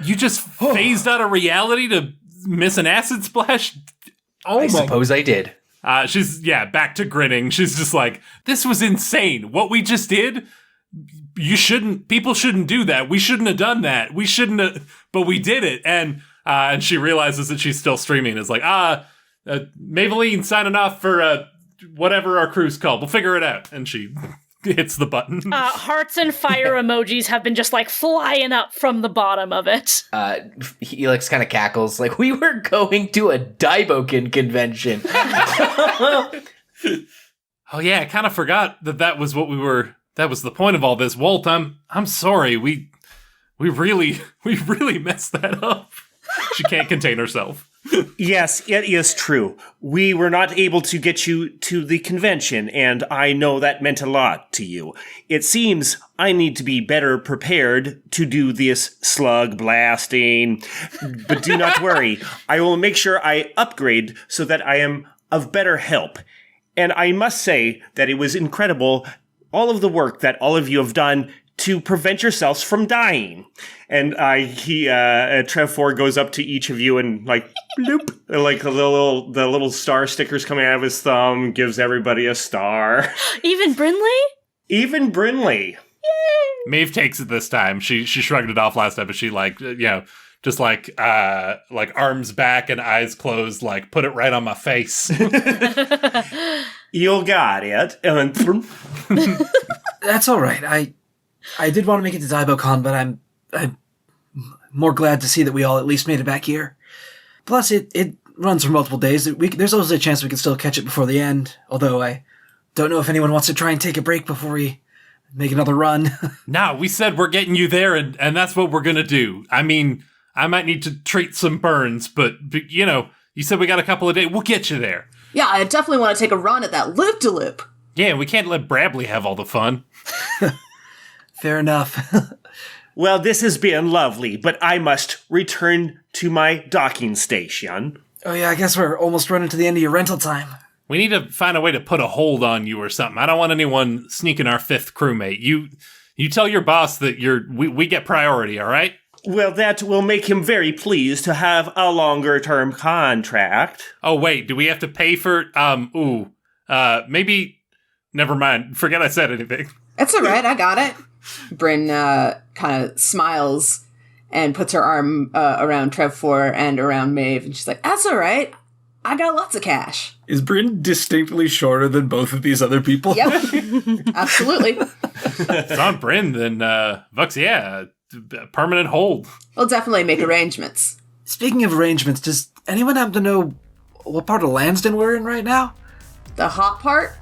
[SPEAKER 3] You just phased out of reality to miss an acid splash?
[SPEAKER 6] I suppose I did.
[SPEAKER 3] She's back to grinning. She's just like, this was insane. What we just did, people shouldn't do that. We shouldn't have done that. We shouldn't have, but we did it. And she realizes that she's still streaming. It's like, Maeveline signing off for whatever our crew's called. We'll figure it out. And she hits the button.
[SPEAKER 2] Hearts and fire emojis have been just flying up from the bottom of it.
[SPEAKER 6] Helix kind of cackles we were going to a Daiboken convention.
[SPEAKER 3] Oh yeah, I kind of forgot that was what that was the point of all this. Wolt, I'm sorry. We really messed that up. She can't contain herself.
[SPEAKER 4] Yes, it is true. We were not able to get you to the convention, and I know that meant a lot to you. It seems I need to be better prepared to do this slug blasting. But do not worry. I will make sure I upgrade so that I am of better help. And I must say that it was incredible, all of the work that all of you have done to prevent yourselves from dying. And Trev 4 goes up to each of you and bloop, the little star stickers coming out of his thumb, gives everybody a star.
[SPEAKER 2] Even Brinley?
[SPEAKER 4] Even Brinley.
[SPEAKER 2] Yay!
[SPEAKER 3] Maeve takes it this time. She shrugged it off last time, but she just arms back and eyes closed, put it right on my face.
[SPEAKER 4] You got it.
[SPEAKER 1] That's all right. I did want to make it to DaiboCon, but I'm more glad to see that we all at least made it back here. Plus, it runs for multiple days. There's always a chance we can still catch it before the end, although I don't know if anyone wants to try and take a break before we make another run.
[SPEAKER 3] No, we said we're getting you there, and that's what we're going to do. I mean, I might need to treat some burns, but you said we got a couple of days. We'll get you there.
[SPEAKER 5] Yeah, I definitely want to take a run at that loop-de-loop.
[SPEAKER 3] Yeah, we can't let Brabley have all the fun.
[SPEAKER 1] Fair enough.
[SPEAKER 4] Well, this has been lovely, but I must return to my docking station.
[SPEAKER 1] Oh yeah, I guess we're almost running to the end of your rental time.
[SPEAKER 3] We need to find a way to put a hold on you or something. I don't want anyone sneaking our 5th crewmate. You tell your boss that we get priority, all right?
[SPEAKER 4] Well, that will make him very pleased to have a longer-term contract.
[SPEAKER 3] Oh, wait, do we have to pay for... maybe... Never mind. Forget I said anything.
[SPEAKER 5] That's all right, I got it. Bryn kind of smiles and puts her arm around Trev 4 and around Maeve, and she's like, that's all right. I got lots of cash.
[SPEAKER 1] Is Bryn distinctly shorter than both of these other people?
[SPEAKER 5] Yep, absolutely.
[SPEAKER 3] If it's on Bryn, then, Vux, yeah, permanent hold.
[SPEAKER 5] We'll definitely make arrangements.
[SPEAKER 1] Speaking of arrangements, does anyone happen to know what part of Lansdowne we're in right now?
[SPEAKER 5] The hot part?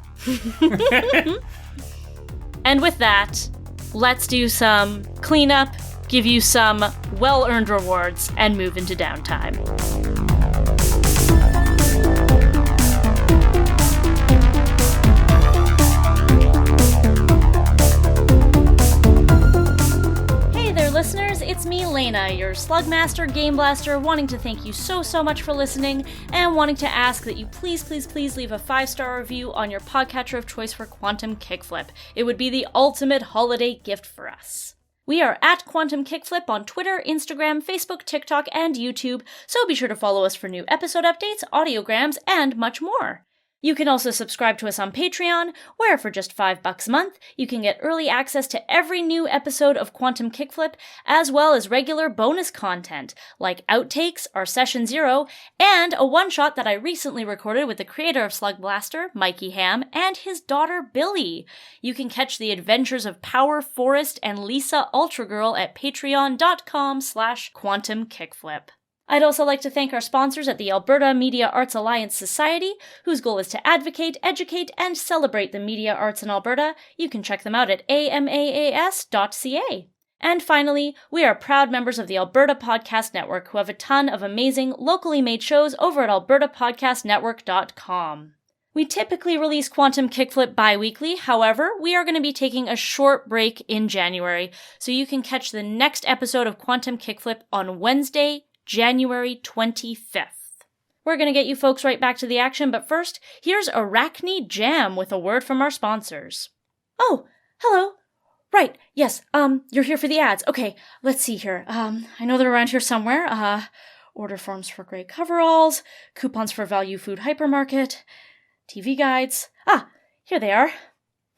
[SPEAKER 2] And with that, let's do some cleanup, give you some well-earned rewards, and move into downtime. Hey there, listeners, it's me, Laena, your Slugmaster Game Blaster, wanting to thank you so much for listening, and wanting to ask that you please leave a 5-star review on your podcatcher of choice for Quantum Kickflip. It would be the ultimate holiday gift for us. We are at Quantum Kickflip on Twitter, Instagram, Facebook, TikTok, and YouTube, so be sure to follow us for new episode updates, audiograms, and much more. You can also subscribe to us on Patreon, where for just $5 a month, you can get early access to every new episode of Quantum Kickflip, as well as regular bonus content, like Outtakes, our Session Zero, and a one-shot that I recently recorded with the creator of Slugblaster, Mikey Ham, and his daughter Billy. You can catch the adventures of Power Forest and Lisa Ultragirl at patreon.com/quantumkickflip. I'd also like to thank our sponsors at the Alberta Media Arts Alliance Society, whose goal is to advocate, educate, and celebrate the media arts in Alberta. You can check them out at amaas.ca. And finally, we are proud members of the Alberta Podcast Network, who have a ton of amazing, locally made shows over at albertapodcastnetwork.com. We typically release Quantum Kickflip bi-weekly, however, we are going to be taking a short break in January, so you can catch the next episode of Quantum Kickflip on Wednesday, January 25th. We're going to get you folks right back to the action, but first, here's Arachne Jam with a word from our sponsors. Oh, hello. Right, yes, you're here for the ads. Okay, let's see here. I know they're around here somewhere. Order forms for gray coveralls, coupons for Value Food Hypermarket, TV guides. Here they are.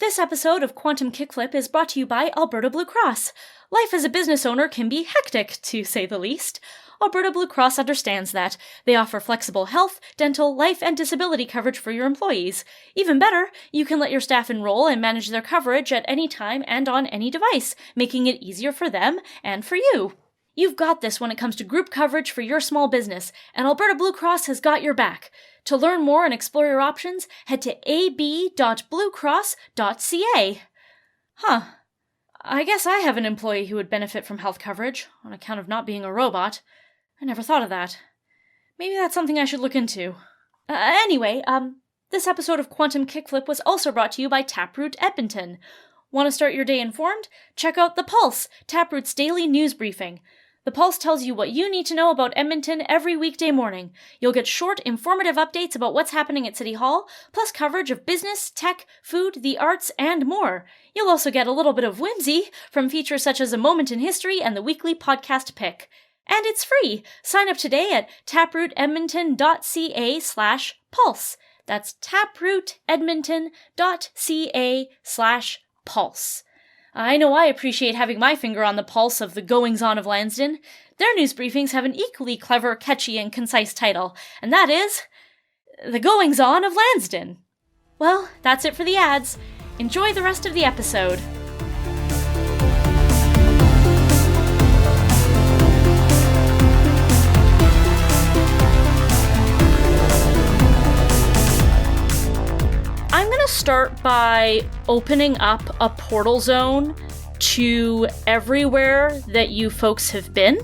[SPEAKER 2] This episode of Quantum Kickflip is brought to you by Alberta Blue Cross. Life as a business owner can be hectic, to say the least. Alberta Blue Cross understands that. They offer flexible health, dental, life, and disability coverage for your employees. Even better, you can let your staff enroll and manage their coverage at any time and on any device, making it easier for them and for you. You've got this when it comes to group coverage for your small business, and Alberta Blue Cross has got your back. To learn more and explore your options, head to ab.bluecross.ca. I guess I have an employee who would benefit from health coverage, on account of not being a robot. I never thought of that. Maybe that's something I should look into. Anyway, this episode of Quantum Kickflip was also brought to you by Taproot Edmonton. Want to start your day informed? Check out The Pulse, Taproot's daily news briefing. The Pulse tells you what you need to know about Edmonton every weekday morning. You'll get short, informative updates about what's happening at City Hall, plus coverage of business, tech, food, the arts, and more. You'll also get a little bit of whimsy from features such as A Moment in History and the weekly podcast pick. And it's free! Sign up today at taprootedmonton.ca/pulse. That's taprootedmonton.ca/pulse. I know I appreciate having my finger on the pulse of the goings-on of Lansdowne. Their news briefings have an equally clever, catchy, and concise title, and that is The Goings-On of Lansdowne. Well, that's it for the ads. Enjoy the rest of the episode. I'm going to start by opening up a portal zone to everywhere that you folks have been.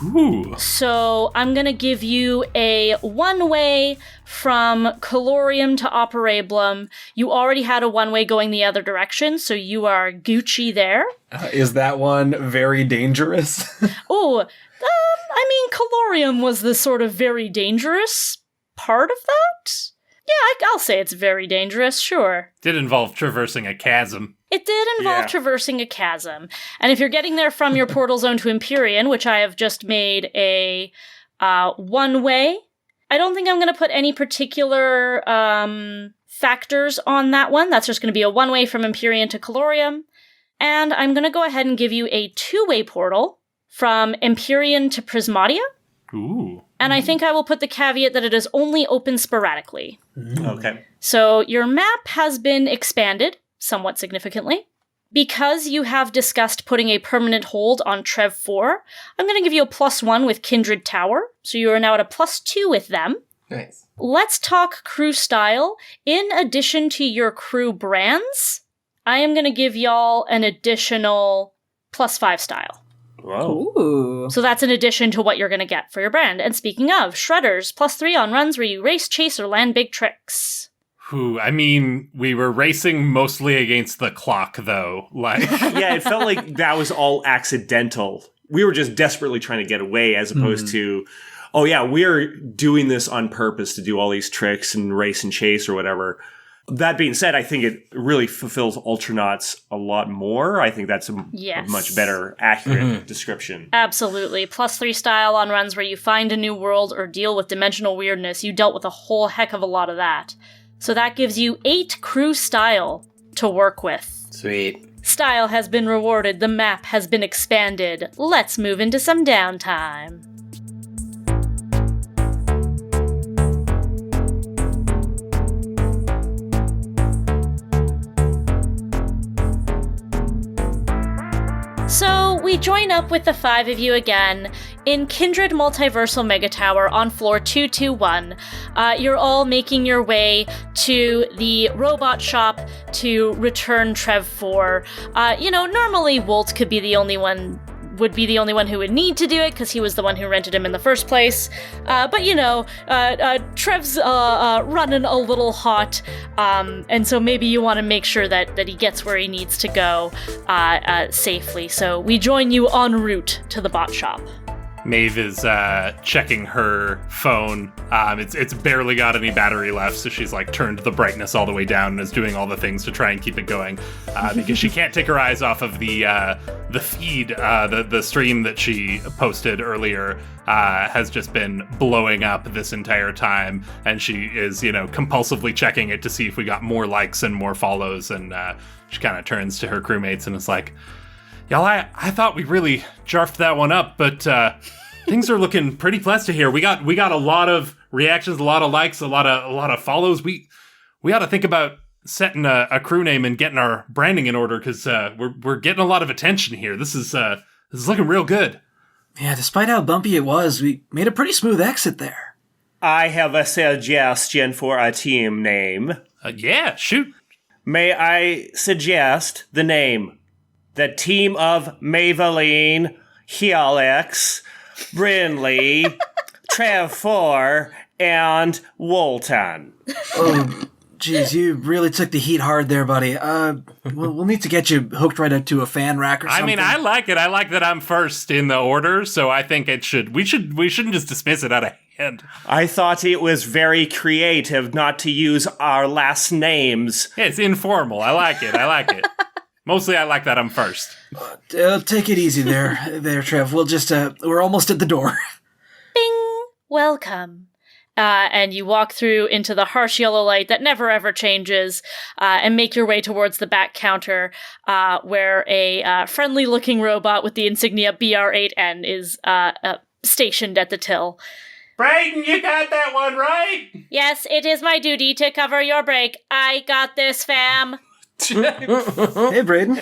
[SPEAKER 3] Ooh.
[SPEAKER 2] So I'm going to give you a one-way from Calorium to Operablum. You already had a one-way going the other direction, so you are Gucci there.
[SPEAKER 1] Is that one very dangerous?
[SPEAKER 2] Calorium was the sort of very dangerous part of that. Yeah, I'll say it's very dangerous, sure.
[SPEAKER 3] Did involve traversing a chasm.
[SPEAKER 2] It did involve traversing a chasm. And if you're getting there from your portal zone to Empyrean, which I have just made a one-way, I don't think I'm going to put any particular factors on that one. That's just going to be a one-way from Empyrean to Calorium. And I'm going to go ahead and give you a two-way portal from Empyrean to Prismatia.
[SPEAKER 3] Ooh.
[SPEAKER 2] And I think I will put the caveat that it is only open sporadically.
[SPEAKER 4] Okay.
[SPEAKER 2] So your map has been expanded somewhat significantly. Because you have discussed putting a permanent hold on Trev 4, I'm going to give you a +1 with Kindred Tower. So you are now at a +2 with them.
[SPEAKER 6] Nice.
[SPEAKER 2] Let's talk crew style. In addition to your crew brands, I am going to give y'all an additional +5 style.
[SPEAKER 4] Whoa.
[SPEAKER 5] Ooh.
[SPEAKER 2] So that's in addition to what you're going to get for your brand. And speaking of, Shredders, +3 on runs where you race, chase, or land big tricks.
[SPEAKER 3] We were racing mostly against the clock, though.
[SPEAKER 4] Yeah, it felt like that was all accidental. We were just desperately trying to get away as opposed to, we're doing this on purpose to do all these tricks and race and chase or whatever. That being said, I think it really fulfills Ultranauts a lot more. I think that's a much better, accurate description.
[SPEAKER 2] Absolutely. +3 style on runs where you find a new world or deal with dimensional weirdness. You dealt with a whole heck of a lot of that. So that gives you 8 crew style to work with.
[SPEAKER 6] Sweet.
[SPEAKER 2] Style has been rewarded, the map has been expanded. Let's move into some downtime. So, we join up with the 5 of you again in Kindred Multiversal Mega Tower on floor 221. You're all making your way to the robot shop to return Trev 4. Normally Wolt would be the only one who would need to do it because he was the one who rented him in the first place. Trev's running a little hot, and so maybe you want to make sure that he gets where he needs to go safely. So we join you en route to the bot shop.
[SPEAKER 3] Maeve is checking her phone. It's barely got any battery left, so she's like turned the brightness all the way down and is doing all the things to try and keep it going because she can't take her eyes off of the feed. The stream that she posted earlier has just been blowing up this entire time, and she is compulsively checking it to see if we got more likes and more follows. And she kind of turns to her crewmates and is like, "Y'all, I thought we really jarfed that one up, but things are looking pretty blessed here. We got a lot of reactions, a lot of likes, a lot of follows. We ought to think about setting a crew name and getting our branding in order because we're getting a lot of attention here. This is looking real good."
[SPEAKER 1] Yeah, despite how bumpy it was, we made a pretty smooth exit there.
[SPEAKER 4] I have a suggestion for a team name.
[SPEAKER 3] Yeah, shoot.
[SPEAKER 4] May I suggest the name? The team of Maeveline, Helix, Brinley, Trev 4, and Woldton.
[SPEAKER 1] Oh, geez, you really took the heat hard there, buddy. We'll need to get you hooked right up to a fan rack or something.
[SPEAKER 3] I mean, I like it. I like that I'm first in the order, so I think we shouldn't just dismiss it out of hand.
[SPEAKER 4] I thought it was very creative not to use our last names.
[SPEAKER 3] Yeah, it's informal. I like it. Mostly I like that I'm first.
[SPEAKER 1] Take it easy there, Trev. We'll just, we're almost at the door.
[SPEAKER 2] Bing! Welcome. And you walk through into the harsh yellow light that never ever changes, and make your way towards the back counter, where a friendly-looking robot with the insignia BR8N is stationed at the till.
[SPEAKER 3] Brayden, you got that one right?
[SPEAKER 2] Yes, it is my duty to cover your break. I got this, fam.
[SPEAKER 1] Hey, Braden.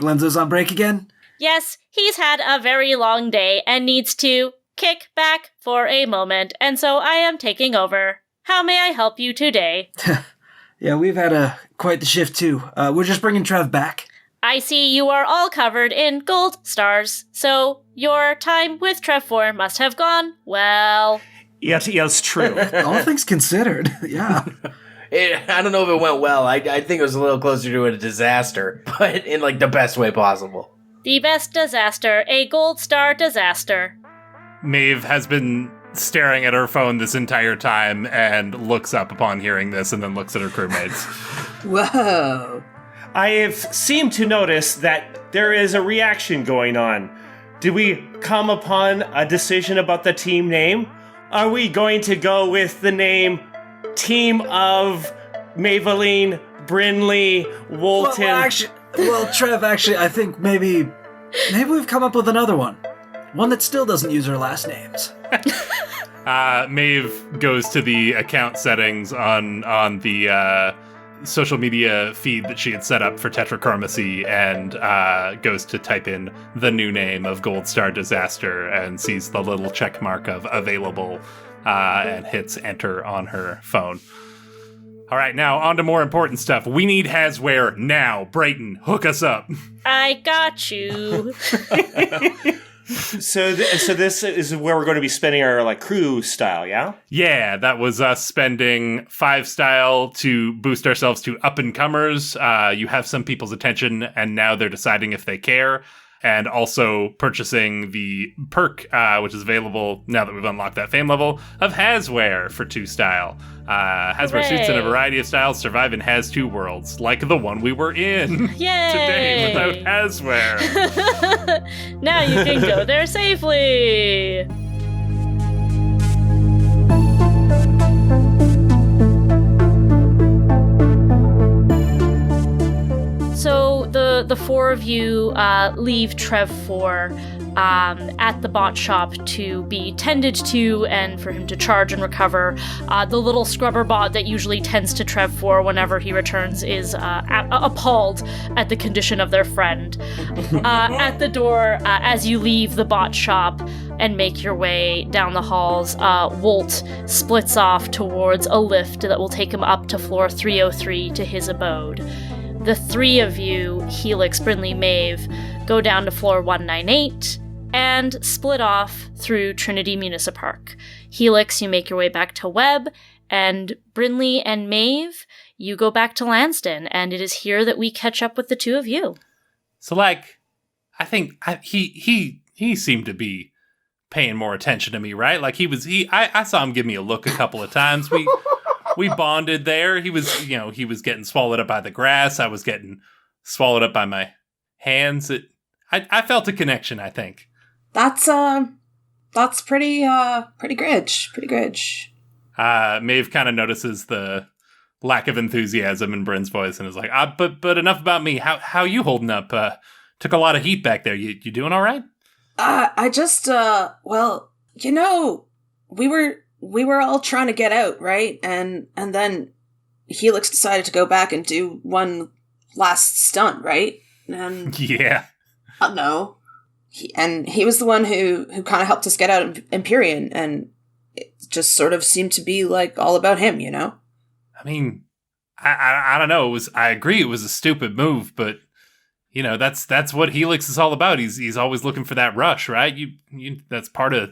[SPEAKER 1] Lenzo's on break again?
[SPEAKER 2] Yes, he's had a very long day and needs to kick back for a moment, and so I am taking over. How may I help you today?
[SPEAKER 1] Yeah, we've had quite the shift, too. We're just bringing Trev back.
[SPEAKER 2] I see you are all covered in gold stars, so your time with Trev 4 must have gone well.
[SPEAKER 4] It is true.
[SPEAKER 1] All things considered, yeah.
[SPEAKER 6] I don't know if it went well. I think it was a little closer to a disaster, but in the best way possible.
[SPEAKER 2] The best disaster, a gold star disaster.
[SPEAKER 3] Maeve has been staring at her phone this entire time and looks up upon hearing this and then looks at her crewmates.
[SPEAKER 5] Whoa.
[SPEAKER 4] I have seemed to notice that there is a reaction going on. Did we come upon a decision about the team name? Are we going to go with the name Team of Maeveline, Brinley, Woldton?
[SPEAKER 1] Well, Trev, actually, I think maybe we've come up with another one. One that still doesn't use our last names.
[SPEAKER 3] Maeve goes to the account settings on the social media feed that she had set up for Tetrachromacy and goes to type in the new name of Gold Star Disaster and sees the little check mark of available and hits enter on her phone. All right, now on to more important stuff. We need Hasware now. Brayton, hook us up.
[SPEAKER 2] I got you.
[SPEAKER 4] So this is where we're going to be spending our crew style, yeah?
[SPEAKER 3] Yeah, that was us spending 5 style to boost ourselves to up-and-comers. You have some people's attention, and now they're deciding if they care. And also purchasing the perk, which is available now that we've unlocked that fame level, of Hasware for 2 style. Hasware suits in a variety of styles survive in Has 2 worlds, like the one we were in today without Hasware.
[SPEAKER 2] Now you can go there safely. the four of you leave Trev 4 at the bot shop to be tended to and for him to charge and recover. The little scrubber bot that usually tends to Trev 4 whenever he returns is appalled at the condition of their friend. At the door, as you leave the bot shop and make your way down the halls, Wolt splits off towards a lift that will take him up to floor 303 to his abode. The three of you, Helix, Brinley, Maeve, go down to floor 198 and split off through Trinity Municipark. Helix, you make your way back to Webb, and Brinley and Maeve, you go back to Lansdowne, and it is here that we catch up with the two of you.
[SPEAKER 3] So, like, I think he seemed to be paying more attention to me, right? Like, I saw him give me a look a couple of times. We bonded there. He was getting swallowed up by the grass. I was getting swallowed up by my hands. I felt a connection, I think.
[SPEAKER 5] That's pretty gridge. Pretty gridge.
[SPEAKER 3] Maeve kind of notices the lack of enthusiasm in Bryn's voice and is like, but enough about me. How you holding up? Took a lot of heat back there. You doing all right?
[SPEAKER 5] I just, well, we were all trying to get out, right? And then Helix decided to go back and do one last stunt, right? And
[SPEAKER 3] yeah.
[SPEAKER 5] No. He was the one who kind of helped us get out of Empyrean, and it just sort of seemed to be like all about him,
[SPEAKER 3] I mean, I don't know. I agree it was a stupid move, but that's what Helix is all about. He's always looking for that rush, right? That's part of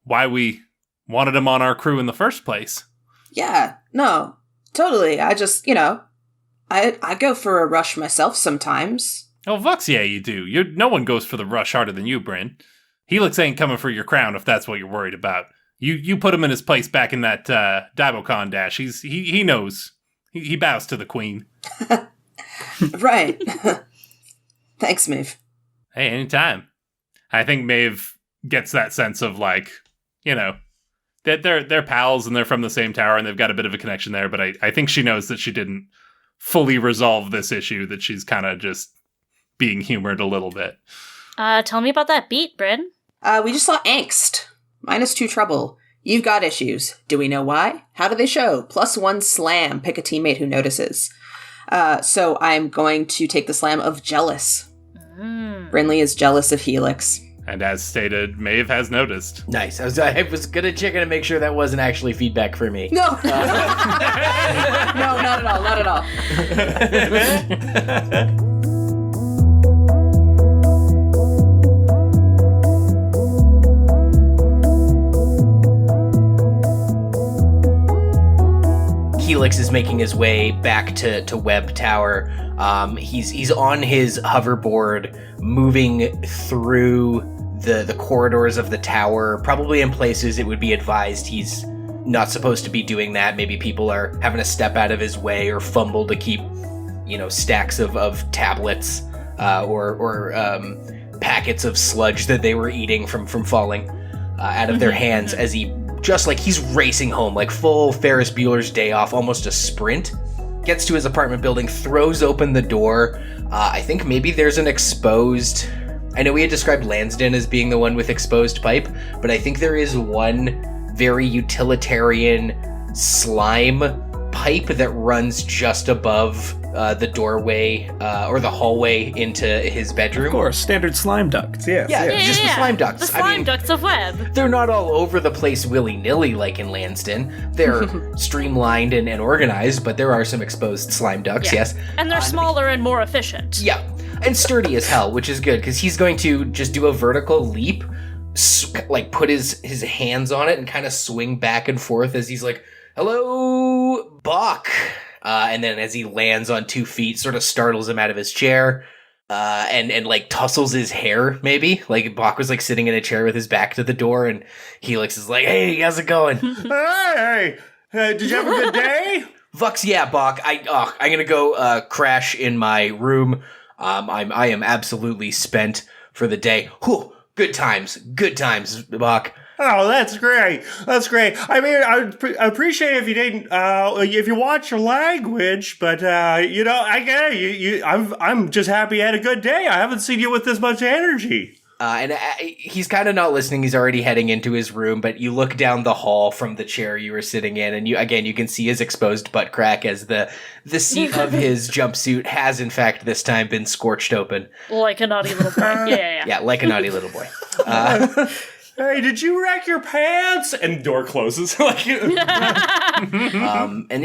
[SPEAKER 3] why we wanted him on our crew in the first place.
[SPEAKER 5] Yeah, no, totally. I just, I go for a rush myself sometimes.
[SPEAKER 3] Oh, Vux, yeah, you do. No one goes for the rush harder than you, Bryn. Helix ain't coming for your crown if that's what you're worried about. You put him in his place back in that Dibocon dash. He knows. He bows to the queen.
[SPEAKER 5] Right. Thanks, Maeve.
[SPEAKER 3] Hey, anytime. I think Maeve gets that sense of, like, that they're pals and they're from the same tower and they've got a bit of a connection there, but I think she knows that she didn't fully resolve this issue, that she's kind of just being humored a little bit.
[SPEAKER 2] Tell me about that beat, Bryn.
[SPEAKER 5] We just saw angst. -2 trouble. You've got issues. Do we know why? How do they show? +1 slam. Pick a teammate who notices. So I'm going to take the slam of jealous. Brinley is jealous of Helix.
[SPEAKER 3] And as stated, Maeve has noticed.
[SPEAKER 6] Nice. I was gonna check in to make sure that wasn't actually feedback for me.
[SPEAKER 5] No! No, not at all. Not at all.
[SPEAKER 6] Helix is making his way back to Webb Tower. He's on his hoverboard, moving through the corridors of the tower, probably in places it would be advised he's not supposed to be doing that. Maybe people are having to step out of his way or fumble to keep, stacks of tablets or packets of sludge that they were eating from falling out of their hands as he's racing home, like full Ferris Bueller's Day Off, almost a sprint. Gets to his apartment building, throws open the door. I think maybe there's an exposed... I know we had described Lansdowne as being the one with exposed pipe, but I think there is one very utilitarian slime pipe that runs just above the doorway or the hallway into his bedroom.
[SPEAKER 1] Of course, standard slime ducts, yes.
[SPEAKER 6] Yeah, just the slime ducts.
[SPEAKER 2] The slime ducts of Webb.
[SPEAKER 6] They're not all over the place willy-nilly like in Lansdowne. They're streamlined and organized, but there are some exposed slime ducts, yes.
[SPEAKER 2] And they're smaller and more efficient.
[SPEAKER 6] Yeah, and sturdy as hell, which is good, because he's going to just do a vertical leap, put his hands on it and kind of swing back and forth as he's like, "Hello, Bach." And then as he lands on 2 feet, sort of startles him out of his chair, and tussles his hair, maybe. Like, Bach was, sitting in a chair with his back to the door, and Helix is like, "Hey, how's it going?"
[SPEAKER 4] Hey, did you have a good day?
[SPEAKER 6] Vux, yeah, Bach. I'm gonna go crash in my room. I am absolutely spent for the day. Whew, good times, Bach.
[SPEAKER 4] Oh, that's great. That's great. I mean, I appreciate if you didn't, if you watch your language, but, I get it. I'm just happy you had a good day. I haven't seen you with this much energy.
[SPEAKER 6] And he's kind of not listening. He's already heading into his room, but you look down the hall from the chair you were sitting in, and you can see his exposed butt crack as the seat of his jumpsuit has, in fact, this time been scorched open.
[SPEAKER 2] Like a naughty little boy. Yeah.
[SPEAKER 6] Yeah, like a naughty little boy.
[SPEAKER 4] Hey, did you wreck your pants? And the door closes.
[SPEAKER 6] And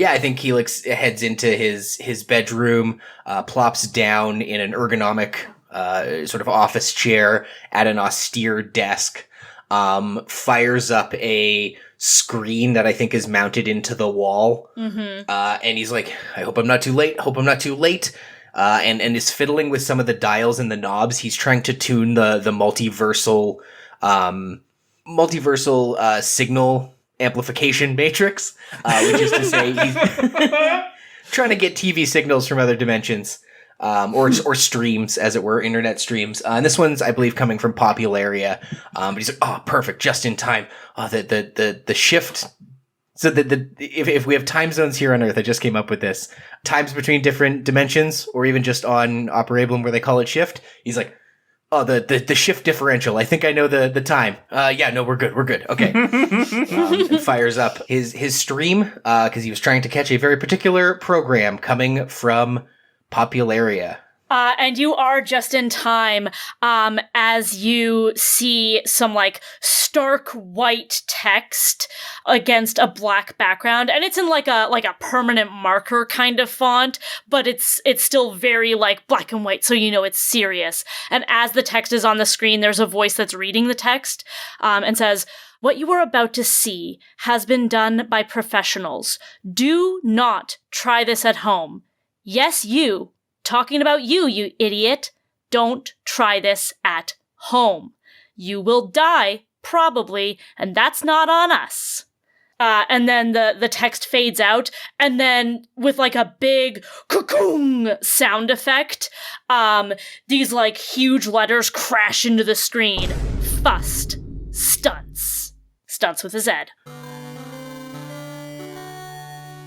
[SPEAKER 6] I think Helix heads into his bedroom, plops down in an ergonomic sort of office chair at an austere desk, fires up a screen that I think is mounted into the wall. Mm-hmm. And he's like, I hope I'm not too late. And is fiddling with some of the dials and the knobs. He's trying to tune the multiversal signal amplification matrix, which is to say he's trying to get TV signals from other dimensions. Or streams, as it were, internet streams. And this one's, I believe, coming from Popularia. But he's like, oh, perfect, just in time. The shift. So if we have time zones here on Earth, I just came up with this. Times between different dimensions, or even just on Operablum where they call it shift. He's like, oh, the shift differential. I think I know the time. No, we're good. Okay. And fires up his stream, because he was trying to catch a very particular program coming from Popularia.
[SPEAKER 2] And you are just in time, as you see some stark white text against a black background, and it's in like a permanent marker kind of font, but it's still very black and white, so you know it's serious. And as the text is on the screen, there's a voice that's reading the text, and says, "What you are about to see has been done by professionals. Do not try this at home. Yes, you. Talking about you, you idiot. Don't try this at home. You will die, probably, and that's not on us." And then the text fades out, and then with a big cocoon sound effect, these huge letters crash into the screen. Fust. Stunts. Stunts with a Z.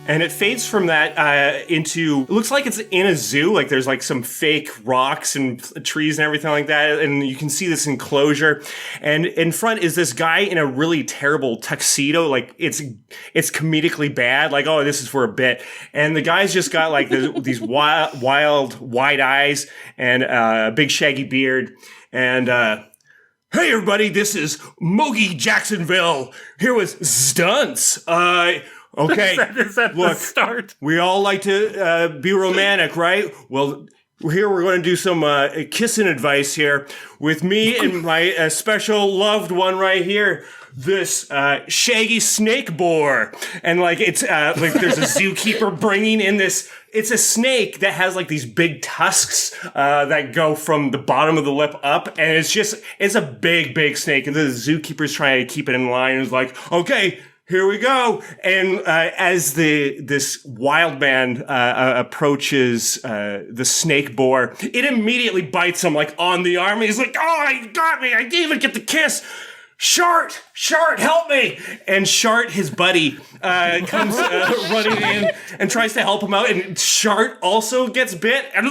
[SPEAKER 4] And it fades from that into, it looks like it's in a zoo, there's some fake rocks and trees and everything like that, and you can see this enclosure, and in front is this guy in a really terrible tuxedo, it's comedically bad, oh, this is for a bit, and the guy's just got these wild wide eyes and a big shaggy beard, and hey everybody, this is Mogi Jacksonville, here with Stunts, okay,
[SPEAKER 3] is that
[SPEAKER 4] look,
[SPEAKER 3] the start?
[SPEAKER 4] We all like to be romantic, right? Well, here we're going to do some kissing advice here with me and my special loved one right here, this shaggy snake boar. And it's there's a zookeeper bringing in this. It's a snake that has these big tusks that go from the bottom of the lip up, and it's a big snake. And the zookeeper's trying to keep it in line. And it's okay. Here we go. And as this wild man approaches the snake boar, it immediately bites him on the arm. He's like, "Oh, he got me. I didn't even get the kiss. Shart, help me!" And Shart, his buddy, comes running in and tries to help him out. And Shart also gets bit. And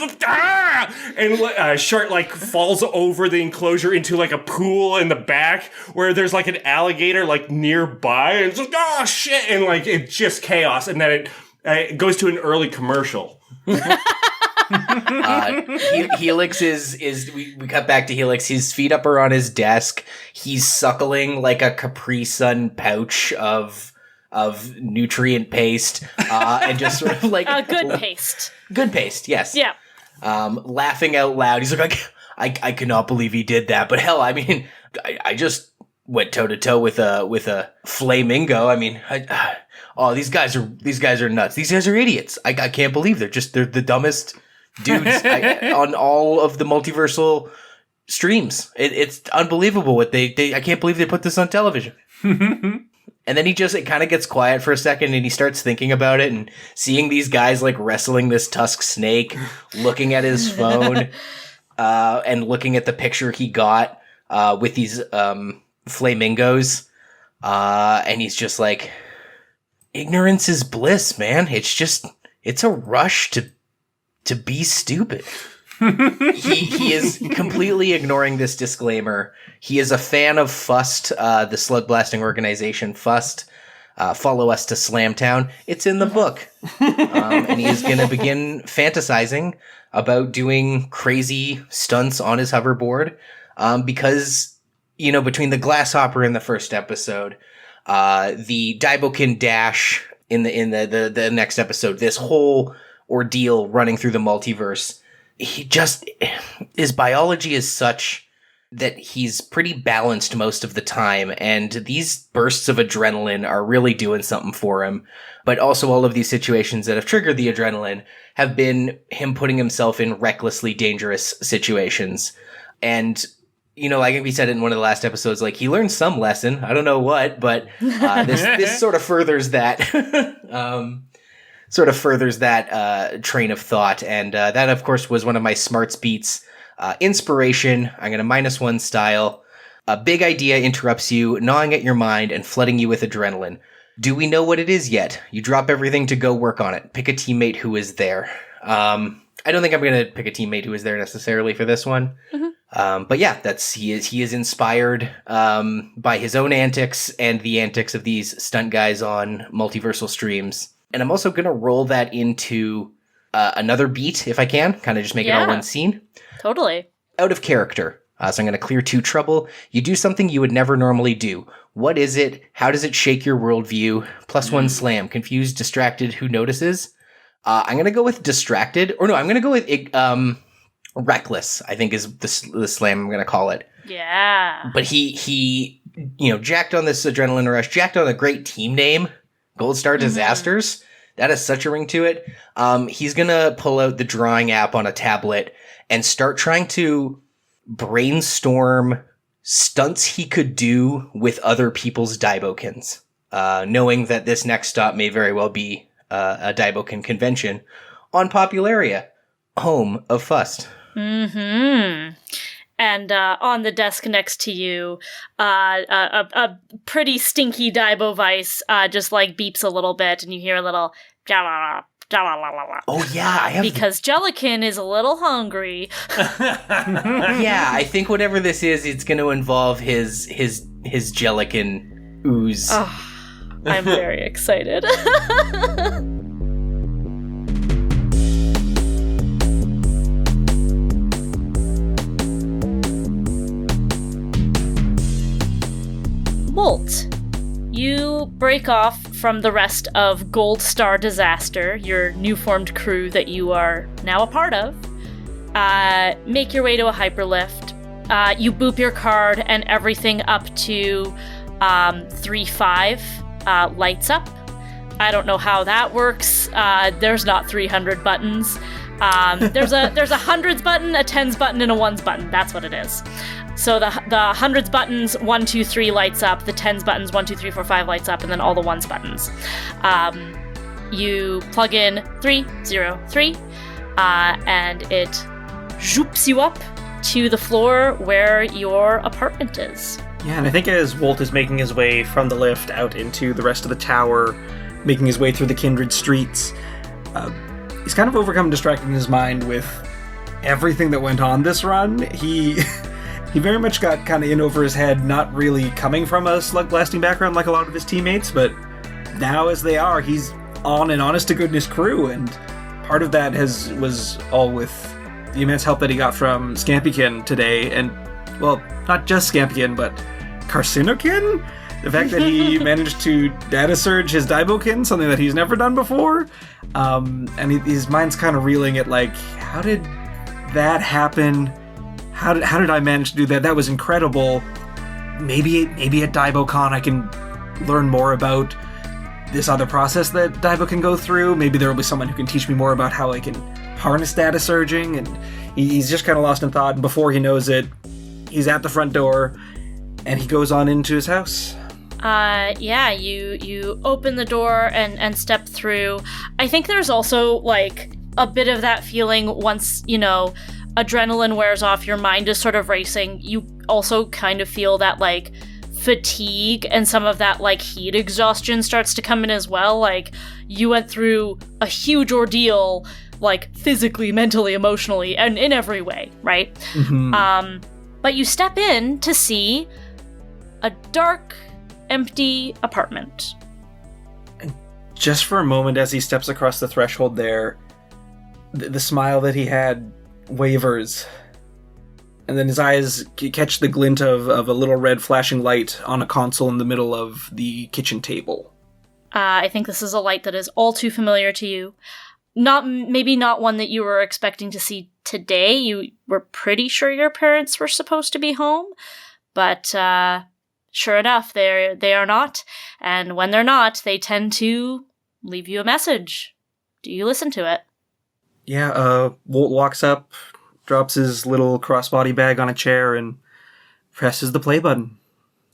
[SPEAKER 4] Shart falls over the enclosure into a pool in the back where there's an alligator nearby. And it's oh shit! And it's just chaos. And then it goes to an early commercial.
[SPEAKER 6] Helix is we cut back to Helix. His feet up are on his desk. He's suckling a Capri Sun pouch of nutrient paste, and just sort of
[SPEAKER 2] good paste.
[SPEAKER 6] Good paste, yes.
[SPEAKER 2] Yeah.
[SPEAKER 6] Laughing out loud. He's I cannot believe he did that. But hell, I mean, I just went toe to toe with a flamingo. I mean, these guys are nuts. These guys are idiots. I can't believe they're the dumbest dudes on all of the multiversal streams. It's unbelievable what they I can't believe they put this on television. And then it kind of gets quiet for a second, and he starts thinking about it and seeing these guys wrestling this tusk snake, looking at his phone, and looking at the picture he got with these flamingos. And he's just like, ignorance is bliss, man. It's a rush to be stupid. He is completely ignoring this disclaimer. He is a fan of Fust, the slug blasting organization Fust. Follow us to Slamtown. It's in the book. And he is going to begin fantasizing about doing crazy stunts on his hoverboard. Because, between the Glasshopper in the first episode, the Daibokin dash in the next episode, this whole ordeal running through the multiverse, his biology is such that he's pretty balanced most of the time, and these bursts of adrenaline are really doing something for him. But also all of these situations that have triggered the adrenaline have been him putting himself in recklessly dangerous situations. And, like we said in one of the last episodes, like, he learned some lesson. I don't know what, but this sort of furthers that train of thought. And that, of course, was one of my smarts beats. Inspiration, I'm going to -1 style. A big idea interrupts you, gnawing at your mind and flooding you with adrenaline. Do we know what it is yet? You drop everything to go work on it. Pick a teammate who is there. I don't think I'm going to pick a teammate who is there necessarily for this one. Mm-hmm. But yeah, he is inspired by his own antics and the antics of these stunt guys on multiversal streams. And I'm also going to roll that into another beat if I can, kind of just make it all one scene.
[SPEAKER 2] Totally.
[SPEAKER 6] Out of character. So I'm going to clear 2 trouble. You do something you would never normally do. What is it? How does it shake your worldview? +1 slam. Confused, distracted, who notices? I'm going to go with distracted. Or no, I'm going to go with reckless, I think is the slam I'm going to call it.
[SPEAKER 2] Yeah.
[SPEAKER 6] But he jacked on this adrenaline rush, jacked on a great team name, Gold Star Disasters. That has such a ring to it. He's going to pull out the drawing app on a tablet and start trying to brainstorm stunts he could do with other people's Daibokins, knowing that this next stop may very well be a Daibokin convention on Popularia, home of Fust.
[SPEAKER 2] Mm-hmm. And on the desk next to you, a pretty stinky Daibo Vice just like beeps a little bit, and you hear a little
[SPEAKER 6] oh yeah, I have
[SPEAKER 2] because Jellikin is a little hungry.
[SPEAKER 6] Yeah, I think whatever this is, it's going to involve his Jellikin ooze.
[SPEAKER 2] Oh, I'm very excited. Wolt, you break off from the rest of Gold Star Disaster, your new-formed crew that you are now a part of. Make your way to a hyperlift. You boop your card, and everything up to 3-5 lights up. I don't know how that works. There's not 300 buttons. There's a hundreds button, a tens button, and a ones button. That's what it is. So the hundreds buttons, 1, 2, 3 lights up. The tens buttons, 1, 2, 3, 4, 5 lights up, and then all the ones buttons. You plug in 303, and it zhoops you up to the floor where your apartment is.
[SPEAKER 1] Yeah, and I think as Wolt is making his way from the lift out into the rest of the tower, making his way through the kindred streets, he's kind of overcome distracted in his mind with everything that went on this run. He very much got kind of in over his head, not really coming from a slug blasting background like a lot of his teammates, but now as they are, he's on an honest-to-goodness crew, and part of that was all with the immense help that he got from Scampykin today, and, well, not just Scampykin, but Carcinokin? The fact that he managed to data surge his Daibokin, something that he's never done before, and his mind's kind of reeling at, like, how did that happen? How did I manage to do that? That was incredible. Maybe at DaiboCon I can learn more about this other process that Daibo can go through. Maybe there will be someone who can teach me more about how I can harness data surging. And he's just kind of lost in thought. And before he knows it, he's at the front door and he goes on into his house.
[SPEAKER 2] Yeah, you open the door and step through. I think there's also like a bit of that feeling once, adrenaline wears off, your mind is sort of racing. You also kind of feel that like fatigue and some of that, like, heat exhaustion starts to come in as well. Like, you went through a huge ordeal, like, physically, mentally, emotionally, and in every way, right?
[SPEAKER 1] Mm-hmm.
[SPEAKER 2] But you step in to see a dark, empty apartment.
[SPEAKER 1] Just for a moment, as he steps across the threshold there, the smile that he had wavers, and then his eyes catch the glint of a little red flashing light on a console in the middle of the kitchen table.
[SPEAKER 2] I think this is a light that is all too familiar to you. Maybe not one that you were expecting to see today. You were pretty sure your parents were supposed to be home, but sure enough, they are not. And when they're not, they tend to leave you a message. Do you listen to it?
[SPEAKER 1] Yeah, Wolt walks up, drops his little crossbody bag on a chair, and presses the play button.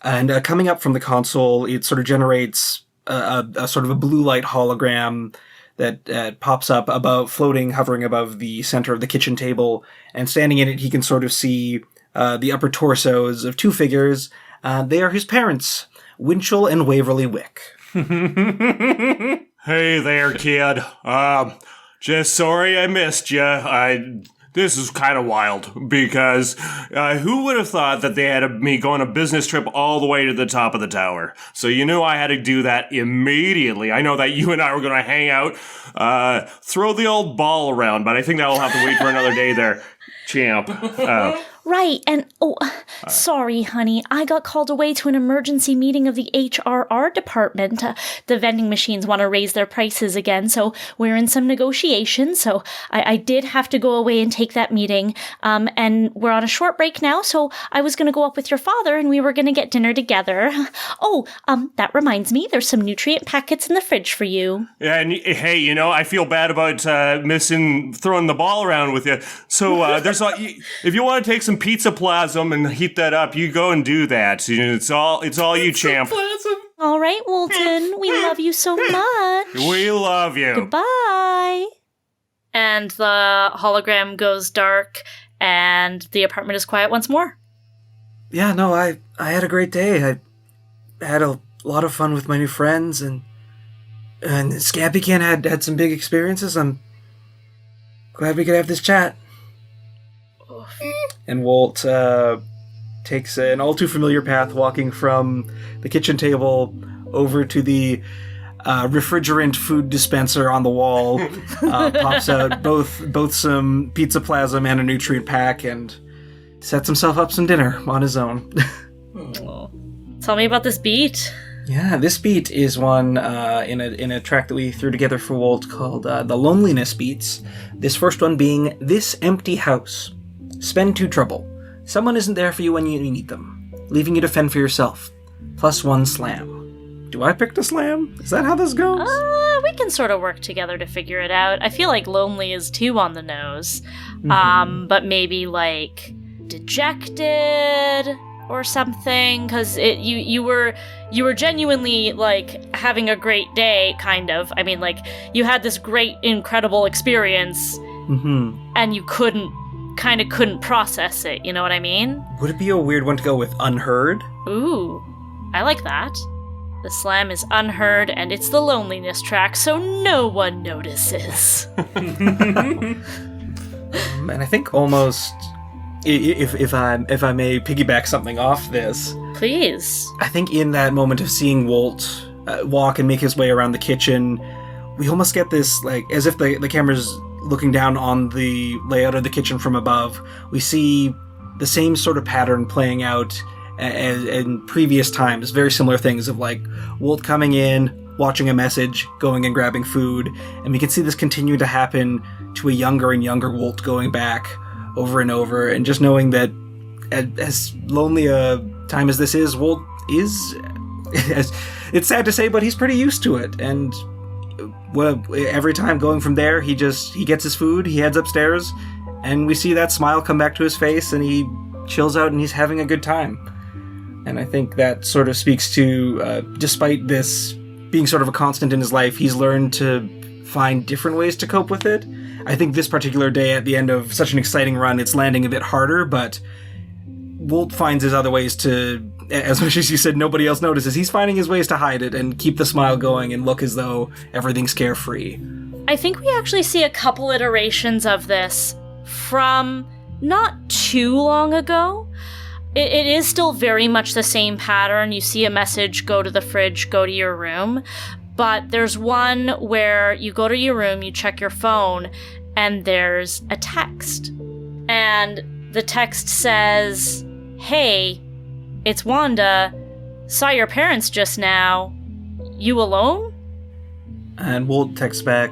[SPEAKER 1] And coming up from the console, it sort of generates a sort of a blue light hologram that pops up hovering above the center of the kitchen table. And standing in it, he can sort of see the upper torsos of two figures. They are his parents, Winchell and Waverly Wick.
[SPEAKER 4] Hey there, kid. Just sorry I missed you. This is kind of wild, because who would have thought that they had me go on a business trip all the way to the top of the tower? So you knew I had to do that immediately. I know that you and I were going to hang out, throw the old ball around, but I think that will have to wait for another day there, champ.
[SPEAKER 2] Right, and sorry, honey. I got called away to an emergency meeting of the HRR department. The vending machines want to raise their prices again, so we're in some negotiations, so I did have to go away and take that meeting. And we're on a short break now, so I was going to go up with your father, and we were going to get dinner together. That reminds me, there's some nutrient packets in the fridge for you.
[SPEAKER 4] Yeah, and hey, I feel bad about throwing the ball around with you. So if you want to take some pizza plasm and heat that up, you go and do that. It's all you, champ.
[SPEAKER 2] All right, Woldton, we love you so much.
[SPEAKER 4] We love you.
[SPEAKER 2] Goodbye. And the hologram goes dark, and the apartment is quiet once more.
[SPEAKER 1] Yeah, no, I had a great day. I had a lot of fun with my new friends, and Scampy Can had some big experiences. I'm glad we could have this chat. And Wolt takes an all too familiar path, walking from the kitchen table over to the refrigerant food dispenser on the wall. Pops out both some pizza plasm and a nutrient pack, and sets himself up some dinner on his own.
[SPEAKER 2] Tell me about this beat.
[SPEAKER 1] Yeah, this beat is one in a track that we threw together for Wolt called The Loneliness Beats. This first one being This Empty House. Spend 2 trouble. Someone isn't there for you when you need them, leaving you to fend for yourself. +1 slam. Do I pick the slam? Is that how this goes?
[SPEAKER 2] We can sort of work together to figure it out. I feel like lonely is too on the nose. But maybe like dejected or something, because you were genuinely like having a great day, kind of. I mean, like, you had this great, incredible experience, and you couldn't process it, you know what I mean?
[SPEAKER 1] Would it be a weird one to go with unheard?
[SPEAKER 2] Ooh, I like that. The slam is unheard, and it's the loneliness track, so no one notices.
[SPEAKER 1] And I think almost, if I may piggyback something off this,
[SPEAKER 2] please.
[SPEAKER 1] I think in that moment of seeing Wolt walk and make his way around the kitchen, we almost get this, like, as if the camera's looking down on the layout of the kitchen from above. We see the same sort of pattern playing out as in previous times, very similar things of like Wolt coming in, watching a message, going and grabbing food, and we can see this continue to happen to a younger and younger Wolt going back over and over, and just knowing that as lonely a time as this is, Wolt is, it's sad to say, but he's pretty used to it, and well, every time going from there, he gets his food, he heads upstairs, and we see that smile come back to his face, and he chills out and he's having a good time. And I think that sort of speaks to, despite this being sort of a constant in his life, he's learned to find different ways to cope with it. I think this particular day at the end of such an exciting run, it's landing a bit harder, but Wolt finds his other ways to, as much as you said nobody else notices, he's finding his ways to hide it and keep the smile going and look as though everything's carefree.
[SPEAKER 2] I think we actually see a couple iterations of this from not too long ago. It is still very much the same pattern. You see a message, go to the fridge, go to your room. But there's one where you go to your room, you check your phone, and there's a text. And the text says, "Hey, it's Wanda. Saw your parents just now. You alone?"
[SPEAKER 1] And Wolt texts back,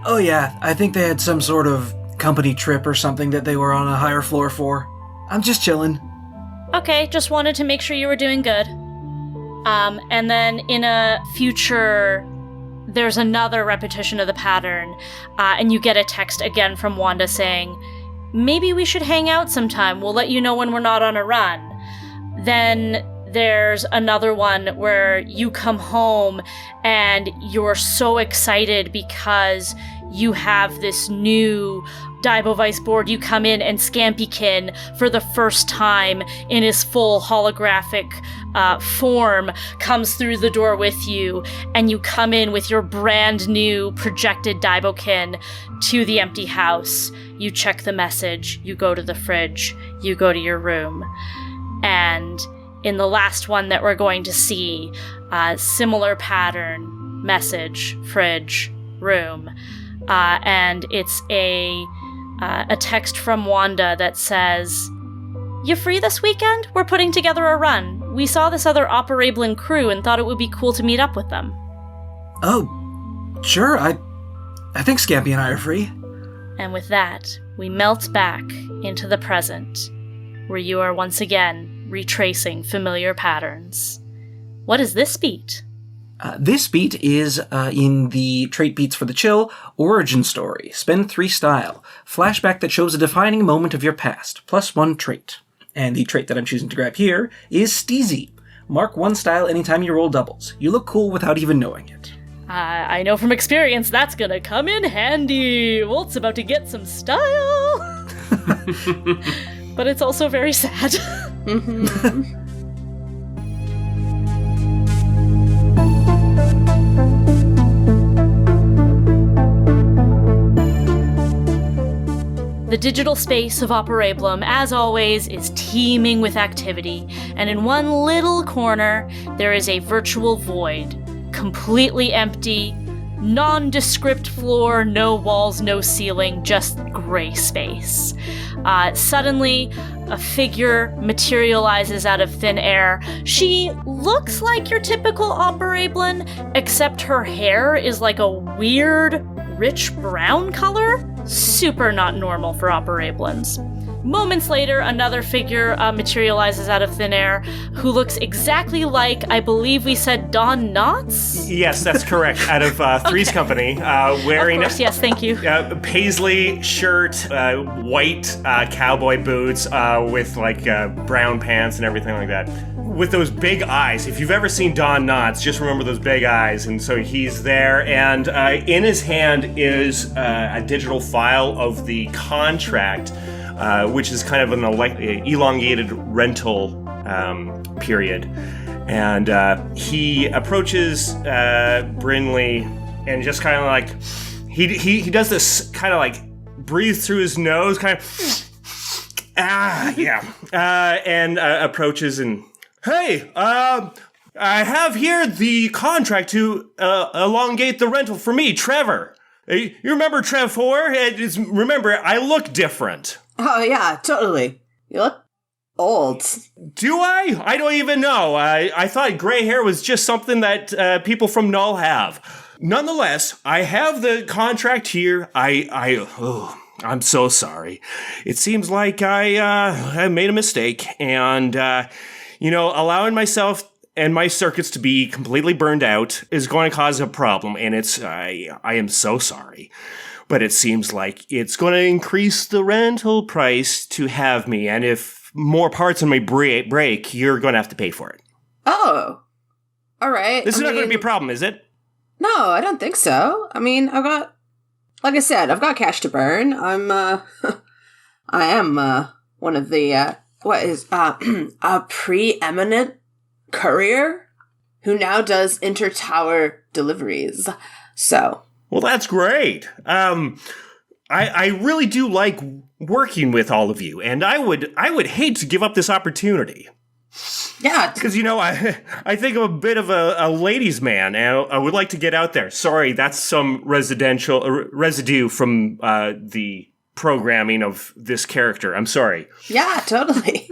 [SPEAKER 1] "Oh yeah, I think they had some sort of company trip or something that they were on a higher floor for. I'm just chilling."
[SPEAKER 2] Okay, just wanted to make sure you were doing good. And then in a future, there's another repetition of the pattern, and you get a text again from Wanda saying, "Maybe we should hang out sometime. We'll let you know when we're not on a run." Then there's another one where you come home and you're so excited because you have this new Dibovice board. You come in and Scampykin, for the first time in his full holographic form, comes through the door with you, and you come in with your brand new projected Dibokin to the empty house. You check the message, you go to the fridge, you go to your room. And in the last one that we're going to see, similar pattern, message, fridge, room. And it's a text from Wanda that says, "You free this weekend? We're putting together a run. We saw this other Operablin crew and thought it would be cool to meet up with them."
[SPEAKER 1] "Oh, sure, I think Scampy and I are free."
[SPEAKER 2] And with that, we melt back into the present, where you are once again retracing familiar patterns. What is this beat?
[SPEAKER 1] This beat is in the Trait Beats for the Chill Origin Story. Spend 3 style. Flashback that shows a defining moment of your past. +1 trait. And the trait that I'm choosing to grab here is Steezy. Mark 1 style anytime you roll doubles. You look cool without even knowing it.
[SPEAKER 2] I know from experience that's gonna come in handy. Wolt's about to get some style. But it's also very sad. The digital space of Operablum, as always, is teeming with activity, and in one little corner, there is a virtual void, completely empty, nondescript floor, no walls, no ceiling, just gray space. Suddenly, a figure materializes out of thin air. She looks like your typical Operablin, except her hair is like a weird, rich brown color. Super not normal for Operablins. Moments later, another figure materializes out of thin air who looks exactly like, I believe we said, Don Knotts?
[SPEAKER 4] Yes, that's correct. Out of Three's Company, wearing
[SPEAKER 2] Of course, yes, thank you.
[SPEAKER 4] paisley shirt, white cowboy boots with like brown pants and everything like that. With those big eyes. If you've ever seen Don Knotts, just remember those big eyes. And so he's there, and in his hand is a digital file of the contract, which is kind of an elongated rental period. And he approaches Brinley and just kind of like, he does this kind of like breathes through his nose, kind of, and approaches and, "Hey, I have here the contract to elongate the rental for me, Trevor. You remember Trev 4? Remember, I look different."
[SPEAKER 5] Oh, yeah, totally. You look old.
[SPEAKER 4] Do I? I don't even know. I thought gray hair was just something that people from Null have. Nonetheless, I have the contract here. I'm so sorry. It seems like I made a mistake, and allowing myself and my circuits to be completely burned out is going to cause a problem, and I am so sorry. But it seems like it's going to increase the rental price to have me, and if more parts on my break, you're going to have to pay for it.
[SPEAKER 5] Oh, all right.
[SPEAKER 4] This is not going to be a problem, is it?
[SPEAKER 5] No, I don't think so. I mean, like I said, I've got cash to burn. I am one of the what is a preeminent courier who now does inter-tower deliveries. So,
[SPEAKER 4] well, that's great. I really do like working with all of you, and I would hate to give up this opportunity.
[SPEAKER 5] yeah,
[SPEAKER 4] Because, I think I'm a bit of a ladies' man, and I would like to get out there. Sorry, that's some residue from the programming of this character. I'm sorry.
[SPEAKER 5] yeah, totally.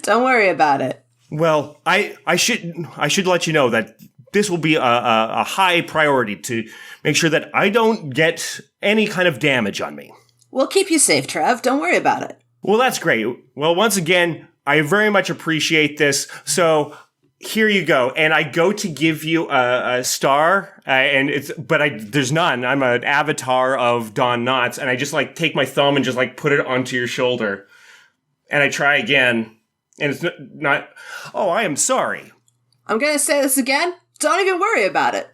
[SPEAKER 5] Don't worry about it.
[SPEAKER 4] Well, I should let you know that this will be a high priority to make sure that I don't get any kind of damage on me.
[SPEAKER 5] We'll keep you safe, Trev. Don't worry about it.
[SPEAKER 4] Well, that's great. Well, once again, I very much appreciate this. So here you go. And I go to give you a star, there's none. I'm an avatar of Don Knotts, and I just take my thumb and just put it onto your shoulder. And I try again, and it's not. Oh, I am sorry.
[SPEAKER 5] I'm gonna say this again. Don't even worry about it.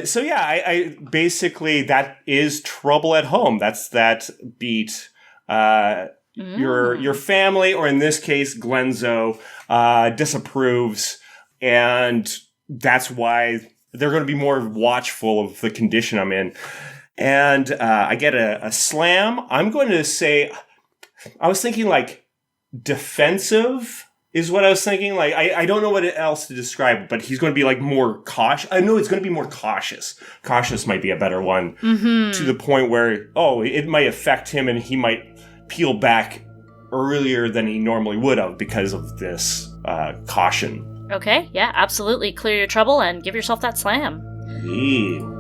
[SPEAKER 4] So yeah, I basically, that is Trouble at Home. That's that beat. Your family, or in this case, Glenzo, disapproves, and that's why they're going to be more watchful of the condition I'm in. And I get a slam. I'm going to say, I was thinking defensive is what I was thinking. I don't know what else to describe, but he's going to be more cautious. I know it's going to be more cautious. Cautious might be a better one, to the point where, it might affect him and he might peel back earlier than he normally would have because of this caution.
[SPEAKER 2] Okay, yeah, absolutely. Clear your trouble and give yourself that slam.
[SPEAKER 4] Yeah.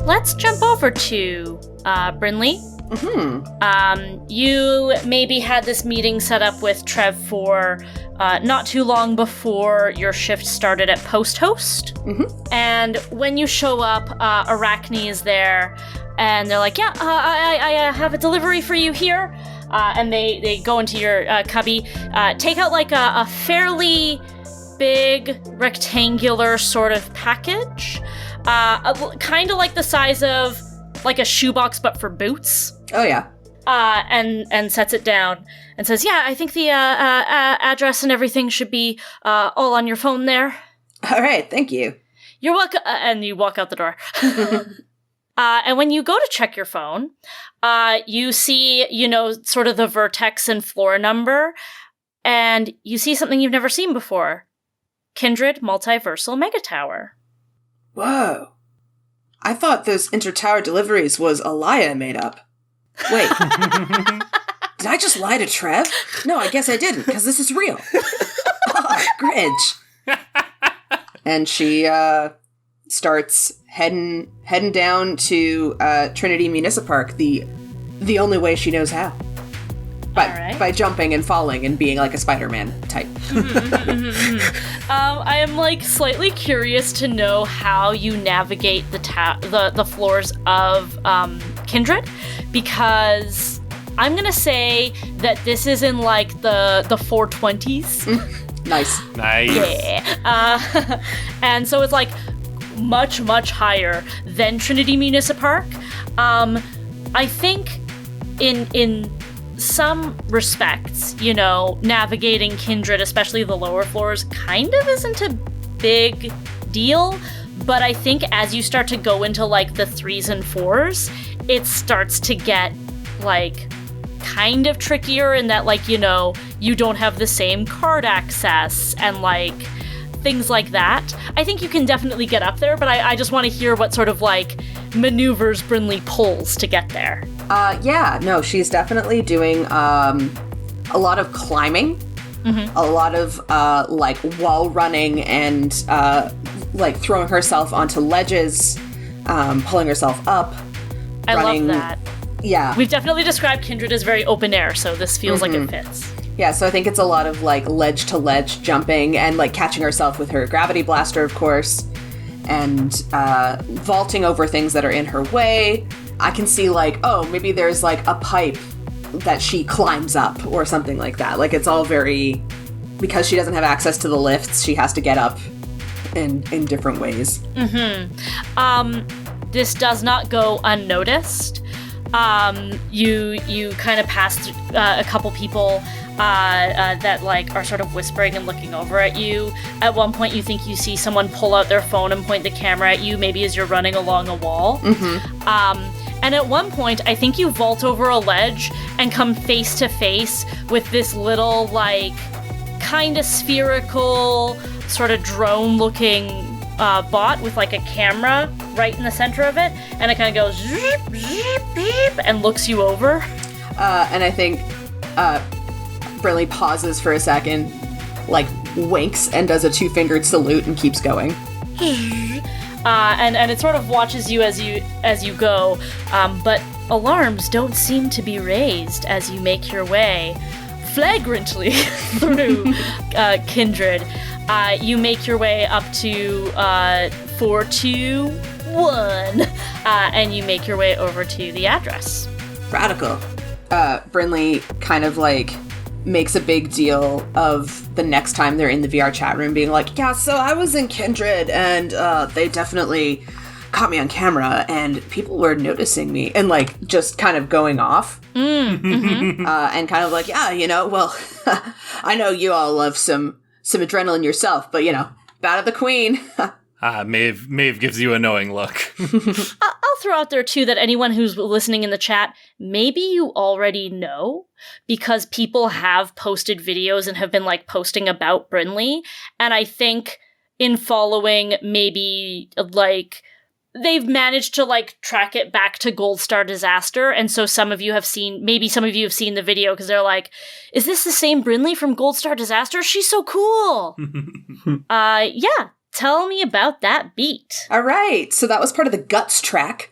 [SPEAKER 2] Let's jump over to Brinley.
[SPEAKER 5] Mm-hmm.
[SPEAKER 2] You maybe had this meeting set up with Trev for not too long before your shift started at Post Host.
[SPEAKER 5] Mm-hmm.
[SPEAKER 2] And when you show up, Arachne is there, and they're like, yeah, I have a delivery for you here. And they go into your cubby, take out a fairly big rectangular sort of package. Kind of like the size of a shoebox, but for boots.
[SPEAKER 5] Oh, yeah.
[SPEAKER 2] And sets it down and says, yeah, I think the address and everything should be all on your phone there.
[SPEAKER 5] All right, thank you.
[SPEAKER 2] You're welcome. And you walk out the door. And when you go to check your phone, you see, sort of the vertex and floor number, and you see something you've never seen before. Kindred Multiversal Megatower.
[SPEAKER 5] Whoa. I thought those inter-tower deliveries was a lie I made up. Wait. Did I just lie to Trev? No, I guess I didn't, because this is real. Oh, Grinch. And she starts heading down to Trinity Municipark the only way she knows how. By jumping and falling and being like a Spider-Man type.
[SPEAKER 2] I am slightly curious to know how you navigate the floors of Kindred, because I'm gonna say that this is in the 420s.
[SPEAKER 5] Nice.
[SPEAKER 2] Yeah. And so it's much higher than Trinity Municipark. I think in some respects, navigating Kindred, especially the lower floors, kind of isn't a big deal. But I think as you start to go into the 3s and 4s, it starts to get kind of trickier in that you don't have the same card access and things like that. I think you can definitely get up there, but I just want to hear what sort of maneuvers Brinley pulls to get there.
[SPEAKER 5] Yeah, no, she's definitely doing a lot of climbing, a lot of wall running and throwing herself onto ledges, pulling herself up.
[SPEAKER 2] I
[SPEAKER 5] running.
[SPEAKER 2] love that.
[SPEAKER 5] Yeah.
[SPEAKER 2] We've definitely described Kindred as very open air, so this feels like it fits.
[SPEAKER 5] Yeah, so I think it's a lot of ledge to ledge jumping and catching herself with her gravity blaster, of course. and vaulting over things that are in her way. I can see, like, oh, maybe there's, like, a pipe that she climbs up or something like that. Like, it's all very... Because she doesn't have access to the lifts, she has to get up in different ways.
[SPEAKER 2] This does not go unnoticed. You kind of pass a couple people that, like, are sort of whispering and looking over at you. At one point, you think you see someone pull out their phone and point the camera at you, maybe as you're running along a wall. And at one point, I think you vault over a ledge and come face to face with this little, like, kind of spherical, sort of drone-looking bot with, like, a camera right in the center of it, and it kind of goes zip, zip, zip, and looks you over.
[SPEAKER 5] And I think Brinley pauses for a second, like, winks and does a 2-fingered salute and keeps going.
[SPEAKER 2] And it sort of watches you as you go, but alarms don't seem to be raised as you make your way flagrantly through Kindred. You make your way up to 421, and you make your way over to the address.
[SPEAKER 5] Radical. Brinley kind of, like, makes a big deal of the next time they're in the VR chat room being like, yeah, so I was in Kindred, and they definitely caught me on camera, and people were noticing me, and, like, just kind of going off. And kind of like, yeah, you know, well, I know you all love some adrenaline yourself, but, you know, Bat of the Queen.
[SPEAKER 3] Maeve gives you a knowing look.
[SPEAKER 2] I'll throw out there, too, that anyone who's listening in the chat, maybe you already know, because people have posted videos and have been, like, posting about Brinley, and I think in following, maybe, like, they've managed to, like, track it back to Gold Star Disaster, and so some of you have seen the video, because they're like, is this the same Brinley from Gold Star Disaster? She's so cool! Yeah. Tell me about that beat.
[SPEAKER 5] All right, so that was part of the Guts track.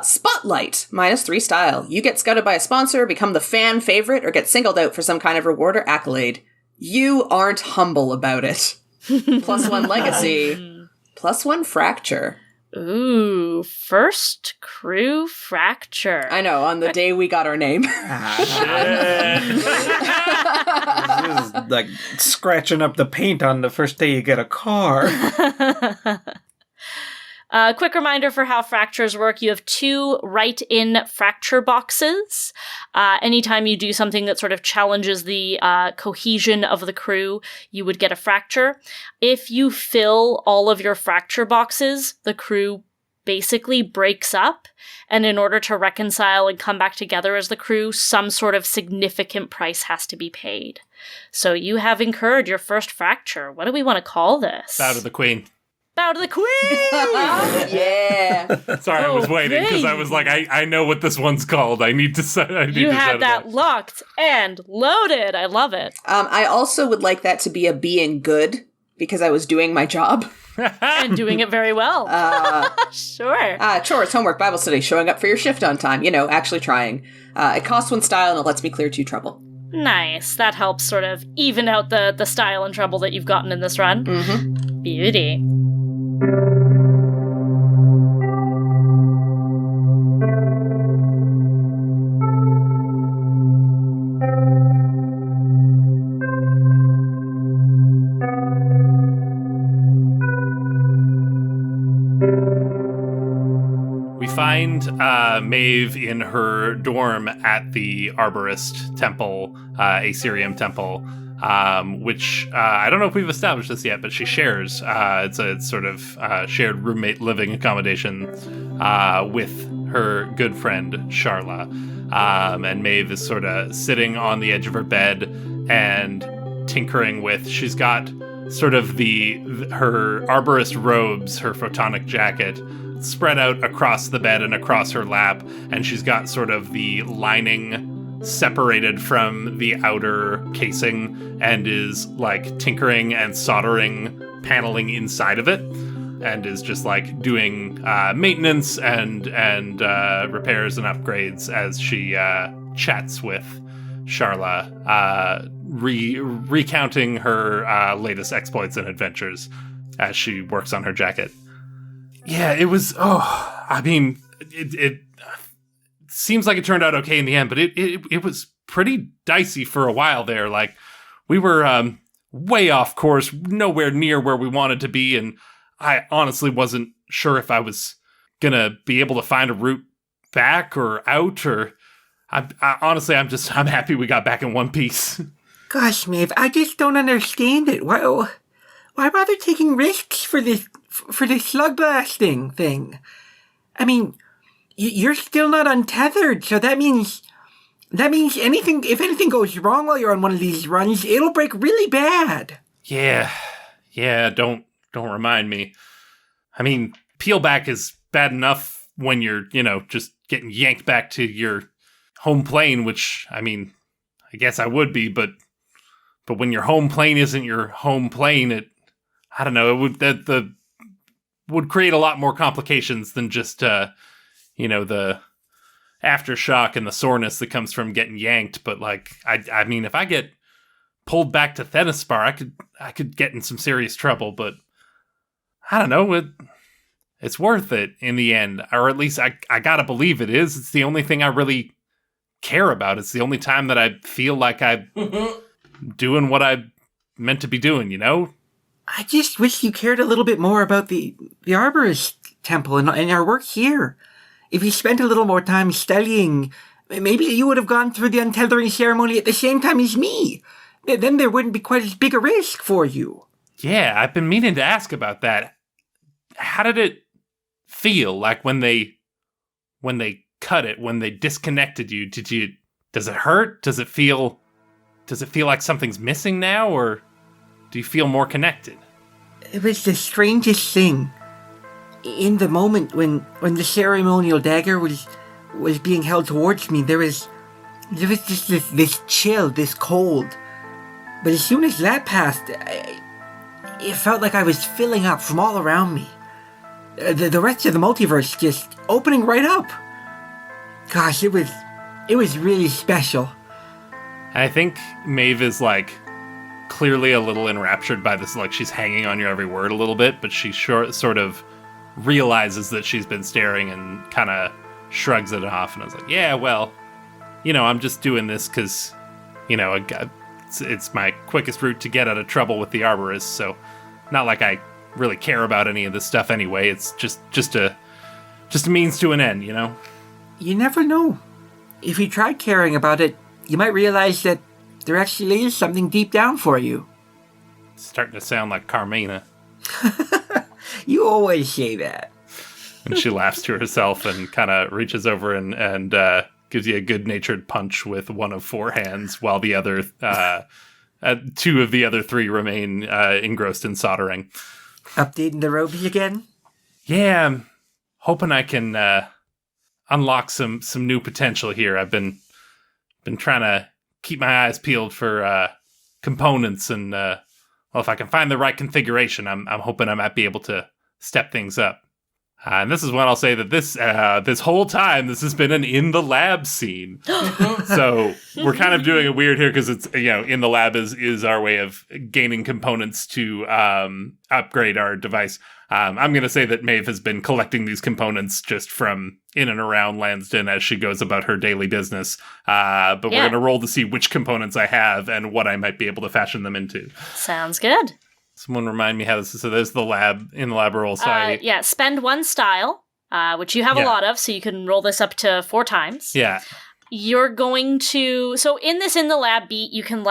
[SPEAKER 5] Spotlight, -3 style. You get scouted by a sponsor, become the fan favorite, or get singled out for some kind of reward or accolade. You aren't humble about it. +1 legacy. +1 fracture.
[SPEAKER 2] Ooh, first crew fracture.
[SPEAKER 5] I know, on the day we got our name.
[SPEAKER 1] This is like scratching up the paint on the first day you get a car.
[SPEAKER 2] Quick reminder for how fractures work. You have 2 write-in fracture boxes. Anytime you do something that sort of challenges the cohesion of the crew, you would get a fracture. If you fill all of your fracture boxes, the crew basically breaks up, and in order to reconcile and come back together as the crew, some sort of significant price has to be paid. So you have incurred your first fracture. What do we want to call this?
[SPEAKER 3] Bow to the Queen.
[SPEAKER 2] Bow to the Queen!
[SPEAKER 5] Yeah.
[SPEAKER 3] Sorry, I was waiting because I was like, I know what this one's called. I need to set.
[SPEAKER 2] You had that locked and loaded. I love it.
[SPEAKER 5] I also would like that to be a being good, because I was doing my job.
[SPEAKER 2] And doing it very well. Sure.
[SPEAKER 5] Chores, homework, Bible study, showing up for your shift on time. You know, actually trying. It costs 1 style and it lets me clear 2 trouble.
[SPEAKER 2] Nice. That helps sort of even out the style and trouble that you've gotten in this run.
[SPEAKER 5] Mm-hmm.
[SPEAKER 2] Beauty.
[SPEAKER 3] Find Maeve in her dorm at the Arborist Temple, Aserium Temple, which I don't know if we've established this yet, but she shares. It's a sort of shared roommate living accommodation with her good friend Sharla. And Maeve is sort of sitting on the edge of her bed and tinkering with. She's got sort of her arborist robes, her photonic jacket, spread out across the bed and across her lap, and she's got sort of the lining separated from the outer casing and is like tinkering and soldering paneling inside of it, and is just like doing maintenance and repairs and upgrades as she chats with Sharla, recounting her latest exploits and adventures as she works on her jacket. Yeah, it was. Oh, I mean, it seems like it turned out okay in the end, but it was pretty dicey for a while there. Like, we were way off course, nowhere near where we wanted to be, and I honestly wasn't sure if I was gonna be able to find a route back or out, or I'm happy we got back in one piece.
[SPEAKER 7] Gosh, Maeve, I just don't understand it. Why bother taking risks for this slug blasting thing? I mean, you're still not untethered, so that means if anything goes wrong while you're on one of these runs, it'll break really bad.
[SPEAKER 3] Yeah, don't remind me. I mean, peel back is bad enough when you're, just getting yanked back to your home plane, which, I mean, I guess I would be, but when your home plane isn't your home plane, it would create a lot more complications than just, the aftershock and the soreness that comes from getting yanked. But like, I mean, if I get pulled back to Thenaspar, I could get in some serious trouble, but I don't know, it's worth it in the end, or at least I gotta believe it is. It's the only thing I really care about. It's the only time that I feel like I'm doing what I meant to be doing,
[SPEAKER 7] I just wish you cared a little bit more about the Arborist Temple and our work here. If you spent a little more time studying, maybe you would have gone through the untethering ceremony at the same time as me. Then there wouldn't be quite as big a risk for you.
[SPEAKER 3] Yeah, I've been meaning to ask about that. How did it feel like when they cut it, when they disconnected you? Does it hurt? Does it feel like something's missing now, or do you feel more connected?
[SPEAKER 7] It was the strangest thing. In the moment when the ceremonial dagger was being held towards me, there was just this chill, this cold. But as soon as that passed, it felt like I was filling up from all around me. The rest of the multiverse just opening right up. Gosh, it was really special.
[SPEAKER 3] I think Maeve is like clearly a little enraptured by this, like she's hanging on your every word a little bit, but she sort of realizes that she's been staring and kind of shrugs it off. And I was like, yeah, well, I'm just doing this because, it's my quickest route to get out of trouble with the Arborist, so not like I really care about any of this stuff anyway. It's just a means to an end,
[SPEAKER 7] You never know. If you try caring about it, you might realize that there actually is something deep down for you.
[SPEAKER 3] It's starting to sound like Carmina.
[SPEAKER 7] You always say that.
[SPEAKER 3] And she laughs to herself and kind of reaches over and gives you a good-natured punch with one of four hands, while the other two of the other three remain engrossed in soldering.
[SPEAKER 7] Updating the robes again?
[SPEAKER 3] Yeah, I'm hoping I can unlock some new potential here. I've been trying to keep my eyes peeled for components, and if I can find the right configuration, I'm hoping I might be able to step things up. And this is when I'll say that this whole time this has been an in the lab scene. So we're kind of doing it weird here because it's in the lab is our way of gaining components to upgrade our device. I'm going to say that Maeve has been collecting these components just from in and around Lansdowne as she goes about her daily business. But we're going to roll to see which components I have and what I might be able to fashion them into.
[SPEAKER 2] Sounds good.
[SPEAKER 3] Someone remind me how this is. So there's the lab in the lab roll.
[SPEAKER 2] Spend one style, which you have a lot of, so you can roll this up to 4 times.
[SPEAKER 3] Yeah.
[SPEAKER 2] You're going to, so in the lab beat, you can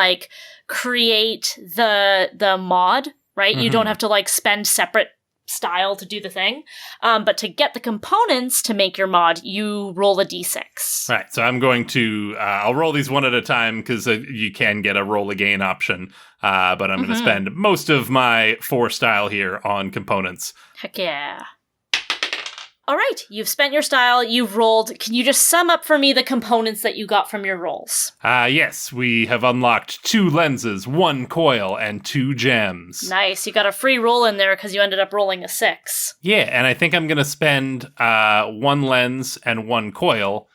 [SPEAKER 2] create the mod, right? Mm-hmm. You don't have to spend separate style to do the thing. But to get the components to make your mod, you roll a d6.
[SPEAKER 3] Right. So I'm going to, I'll roll these one at a time because you can get a roll again option. But I'm going to spend most of my 4 style here on components.
[SPEAKER 2] Heck yeah. All right. You've spent your style. You've rolled. Can you just sum up for me the components that you got from your rolls?
[SPEAKER 3] Yes. We have unlocked 2 lenses, 1 coil, and 2 gems.
[SPEAKER 2] Nice. You got a free roll in there because you ended up rolling a 6.
[SPEAKER 3] Yeah. And I think I'm going to spend 1 lens and 1 coil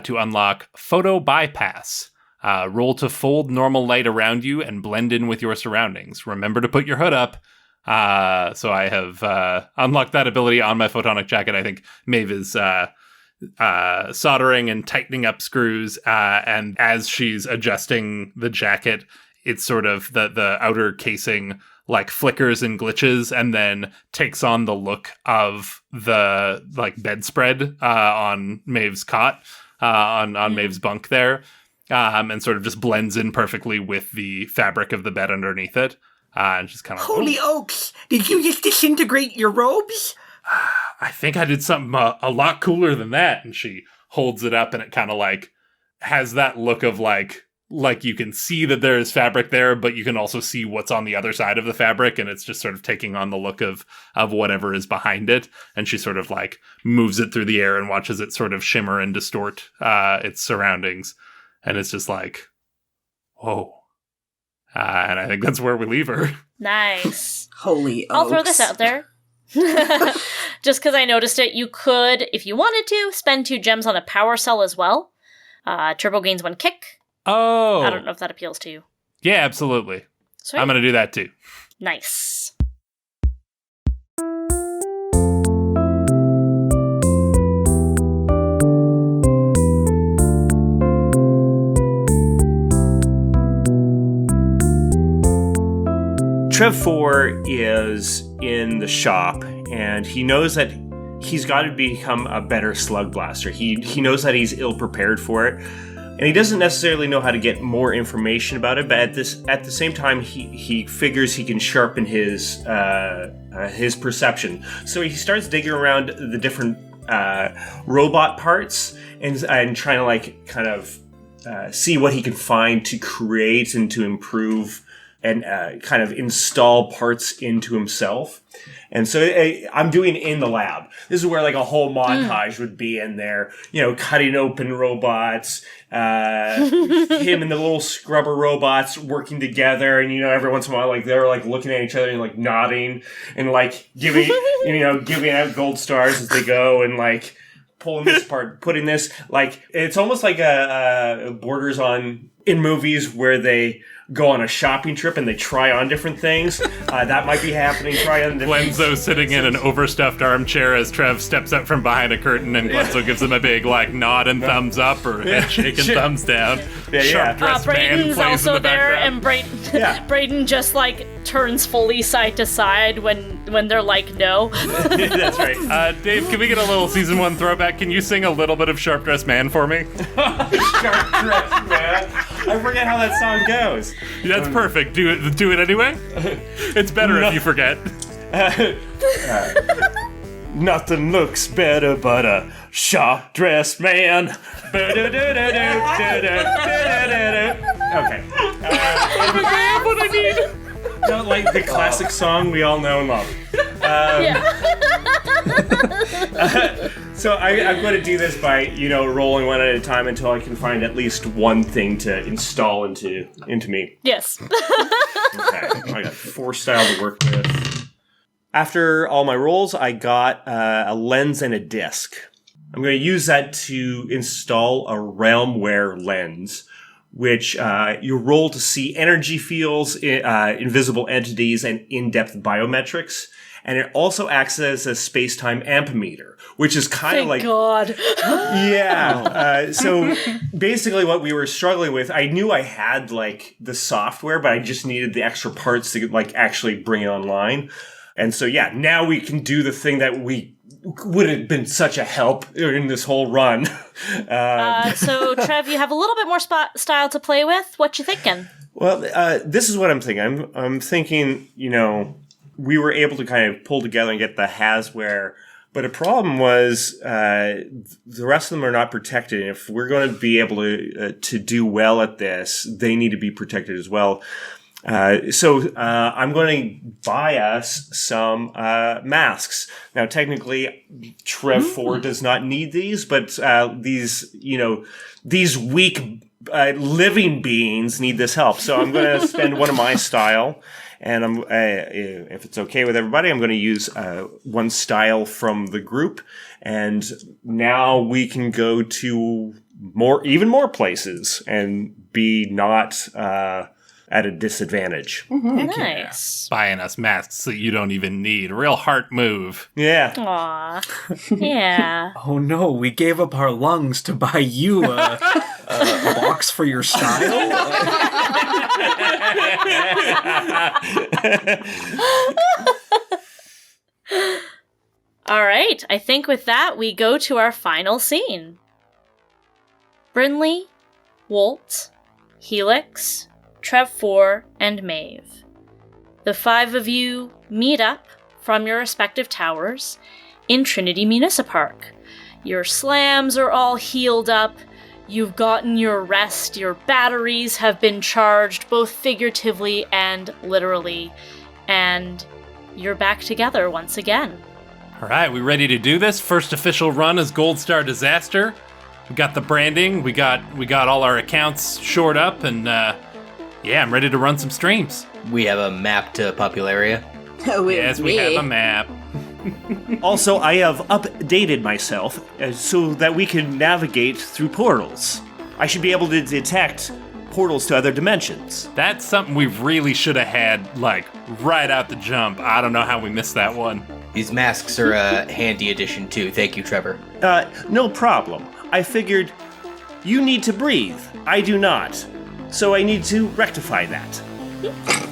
[SPEAKER 3] to unlock Photo Bypass. Roll to fold normal light around you and blend in with your surroundings. Remember to put your hood up. So I have unlocked that ability on my photonic jacket. I think Maeve is soldering and tightening up screws, and as she's adjusting the jacket, it's sort of the outer casing like flickers and glitches and then takes on the look of the like bedspread on Maeve's cot, on Maeve's bunk there, and sort of just blends in perfectly with the fabric of the bed underneath it. And just kind of
[SPEAKER 7] Holy oaks! Did you just disintegrate your robes?
[SPEAKER 3] I think I did something a lot cooler than that. And she holds it up and it kind of like has that look of like you can see that there is fabric there, but you can also see what's on the other side of the fabric. And it's just sort of taking on the look of whatever is behind it. And she sort of like moves it through the air and watches it sort of shimmer and distort its surroundings. And it's just like, whoa. And I think that's where we leave her.
[SPEAKER 2] Nice.
[SPEAKER 5] Holy oaks.
[SPEAKER 2] I'll throw this out there. Just because I noticed it, you could, if you wanted to, spend 2 gems on a power cell as well. Turbo gains 1 kick.
[SPEAKER 3] Oh.
[SPEAKER 2] I don't know if that appeals to you.
[SPEAKER 3] Yeah, absolutely.
[SPEAKER 2] Sweet.
[SPEAKER 3] I'm going to do that too.
[SPEAKER 2] Nice.
[SPEAKER 4] Trev 4 is in the shop, and he knows that he's got to become a better Slugblaster. He knows that he's ill-prepared for it, and he doesn't necessarily know how to get more information about it, but at the same time, he figures he can sharpen his perception. So he starts digging around the different robot parts and trying to like kind of see what he can find to create and to improve and kind of install parts into himself. And so I'm doing in the lab. This is where like a whole montage would be in there, cutting open robots, him and the little scrubber robots working together. And, every once in a while, like they're like looking at each other and like nodding and like giving out gold stars as they go and like pulling this apart, putting this, like, it's almost like a borders on in movies where they go on a shopping trip and they try on different things. That might be happening. Try on different
[SPEAKER 3] Glenzo sitting in an overstuffed armchair as Trev steps out from behind a curtain, and Glenzo gives him a big like nod and thumbs up or head shake and thumbs down. Sharp-dressed man
[SPEAKER 2] Braden's
[SPEAKER 3] plays in
[SPEAKER 2] also
[SPEAKER 3] the
[SPEAKER 2] there,
[SPEAKER 3] background.
[SPEAKER 2] and Braden just like turns fully side to side when they're like no.
[SPEAKER 4] That's right.
[SPEAKER 3] Dave, can we get a little season 1 throwback? Can you sing a little bit of Sharp-Dressed Man for me?
[SPEAKER 4] Sharp-dressed man. I forget how that song goes.
[SPEAKER 3] That's perfect. Do it anyway. It's better if you forget.
[SPEAKER 4] Nothing looks better but a sharp-dressed man. Okay.
[SPEAKER 3] What I need.
[SPEAKER 4] Like the classic song we all know and love. So I'm going to do this by, rolling one at a time until I can find at least one thing to install into me.
[SPEAKER 2] Yes.
[SPEAKER 4] Okay, I got 4 style to work with. After all my rolls, I got a lens and a disc. I'm going to use that to install a Realmware lens, which you roll to see energy fields, invisible entities, and in-depth biometrics. And it also acts as a space-time ampemeter, which is kind of like...
[SPEAKER 2] Thank God.
[SPEAKER 4] Yeah. So basically what we were struggling with, I knew I had like the software, but I just needed the extra parts to like actually bring it online. And so, yeah, now we can do the thing that would have been such a help in this whole run.
[SPEAKER 2] So, Trev, you have a little bit more style to play with. What you thinking?
[SPEAKER 4] Well, this is what I'm thinking. I'm thinking, we were able to kind of pull together and get the Hasware, but the problem was the rest of them are not protected. If we're going to be able to do well at this, they need to be protected as well. So I'm going to buy us some masks. Now, technically, Trev 4 does not need these, but these weak living beings need this help. So I'm going to spend one of my style, and if it's okay with everybody, I'm going to use one style from the group, and now we can go to even more places and be not at a disadvantage.
[SPEAKER 2] Nice.
[SPEAKER 3] Buying us masks that you don't even need. Real heart move.
[SPEAKER 4] Yeah.
[SPEAKER 2] Aw. Yeah.
[SPEAKER 1] Oh no, we gave up our lungs to buy you a box for your style?
[SPEAKER 2] All right, I think with that, we go to our final scene. Brinley, Wolt, Helix, Trev4, and Maeve. The 5 of you meet up from your respective towers in Trinity Municipark. Your slams are all healed up, you've gotten your rest, your batteries have been charged both figuratively and literally, and you're back together once again.
[SPEAKER 3] All right, we ready to do this? First official run as Gold Star Disaster. We got the branding, we got all our accounts shored up, and yeah, I'm ready to run some streams.
[SPEAKER 6] We have a map to Popularia.
[SPEAKER 3] Yes, we have a map.
[SPEAKER 4] Also, I have updated myself so that we can navigate through portals. I should be able to detect portals to other dimensions.
[SPEAKER 3] That's something we really should have had, like, right out the jump. I don't know how we missed that one.
[SPEAKER 6] These masks are a handy addition too. Thank you, Trevor.
[SPEAKER 4] No problem. I figured you need to breathe. I do not. So I need to rectify that.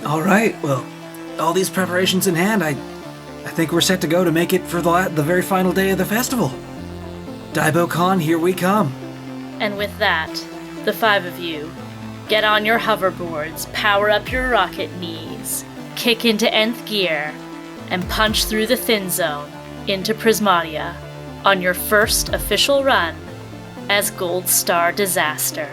[SPEAKER 1] All right, well, all these preparations in hand, I think we're set to go to make it for the very final day of the festival. DaiboCon, here we come.
[SPEAKER 2] And with that, the 5 of you get on your hoverboards, power up your rocket knees, kick into nth gear, and punch through the thin zone into Prismatia on your first official run as Gold Star Disaster.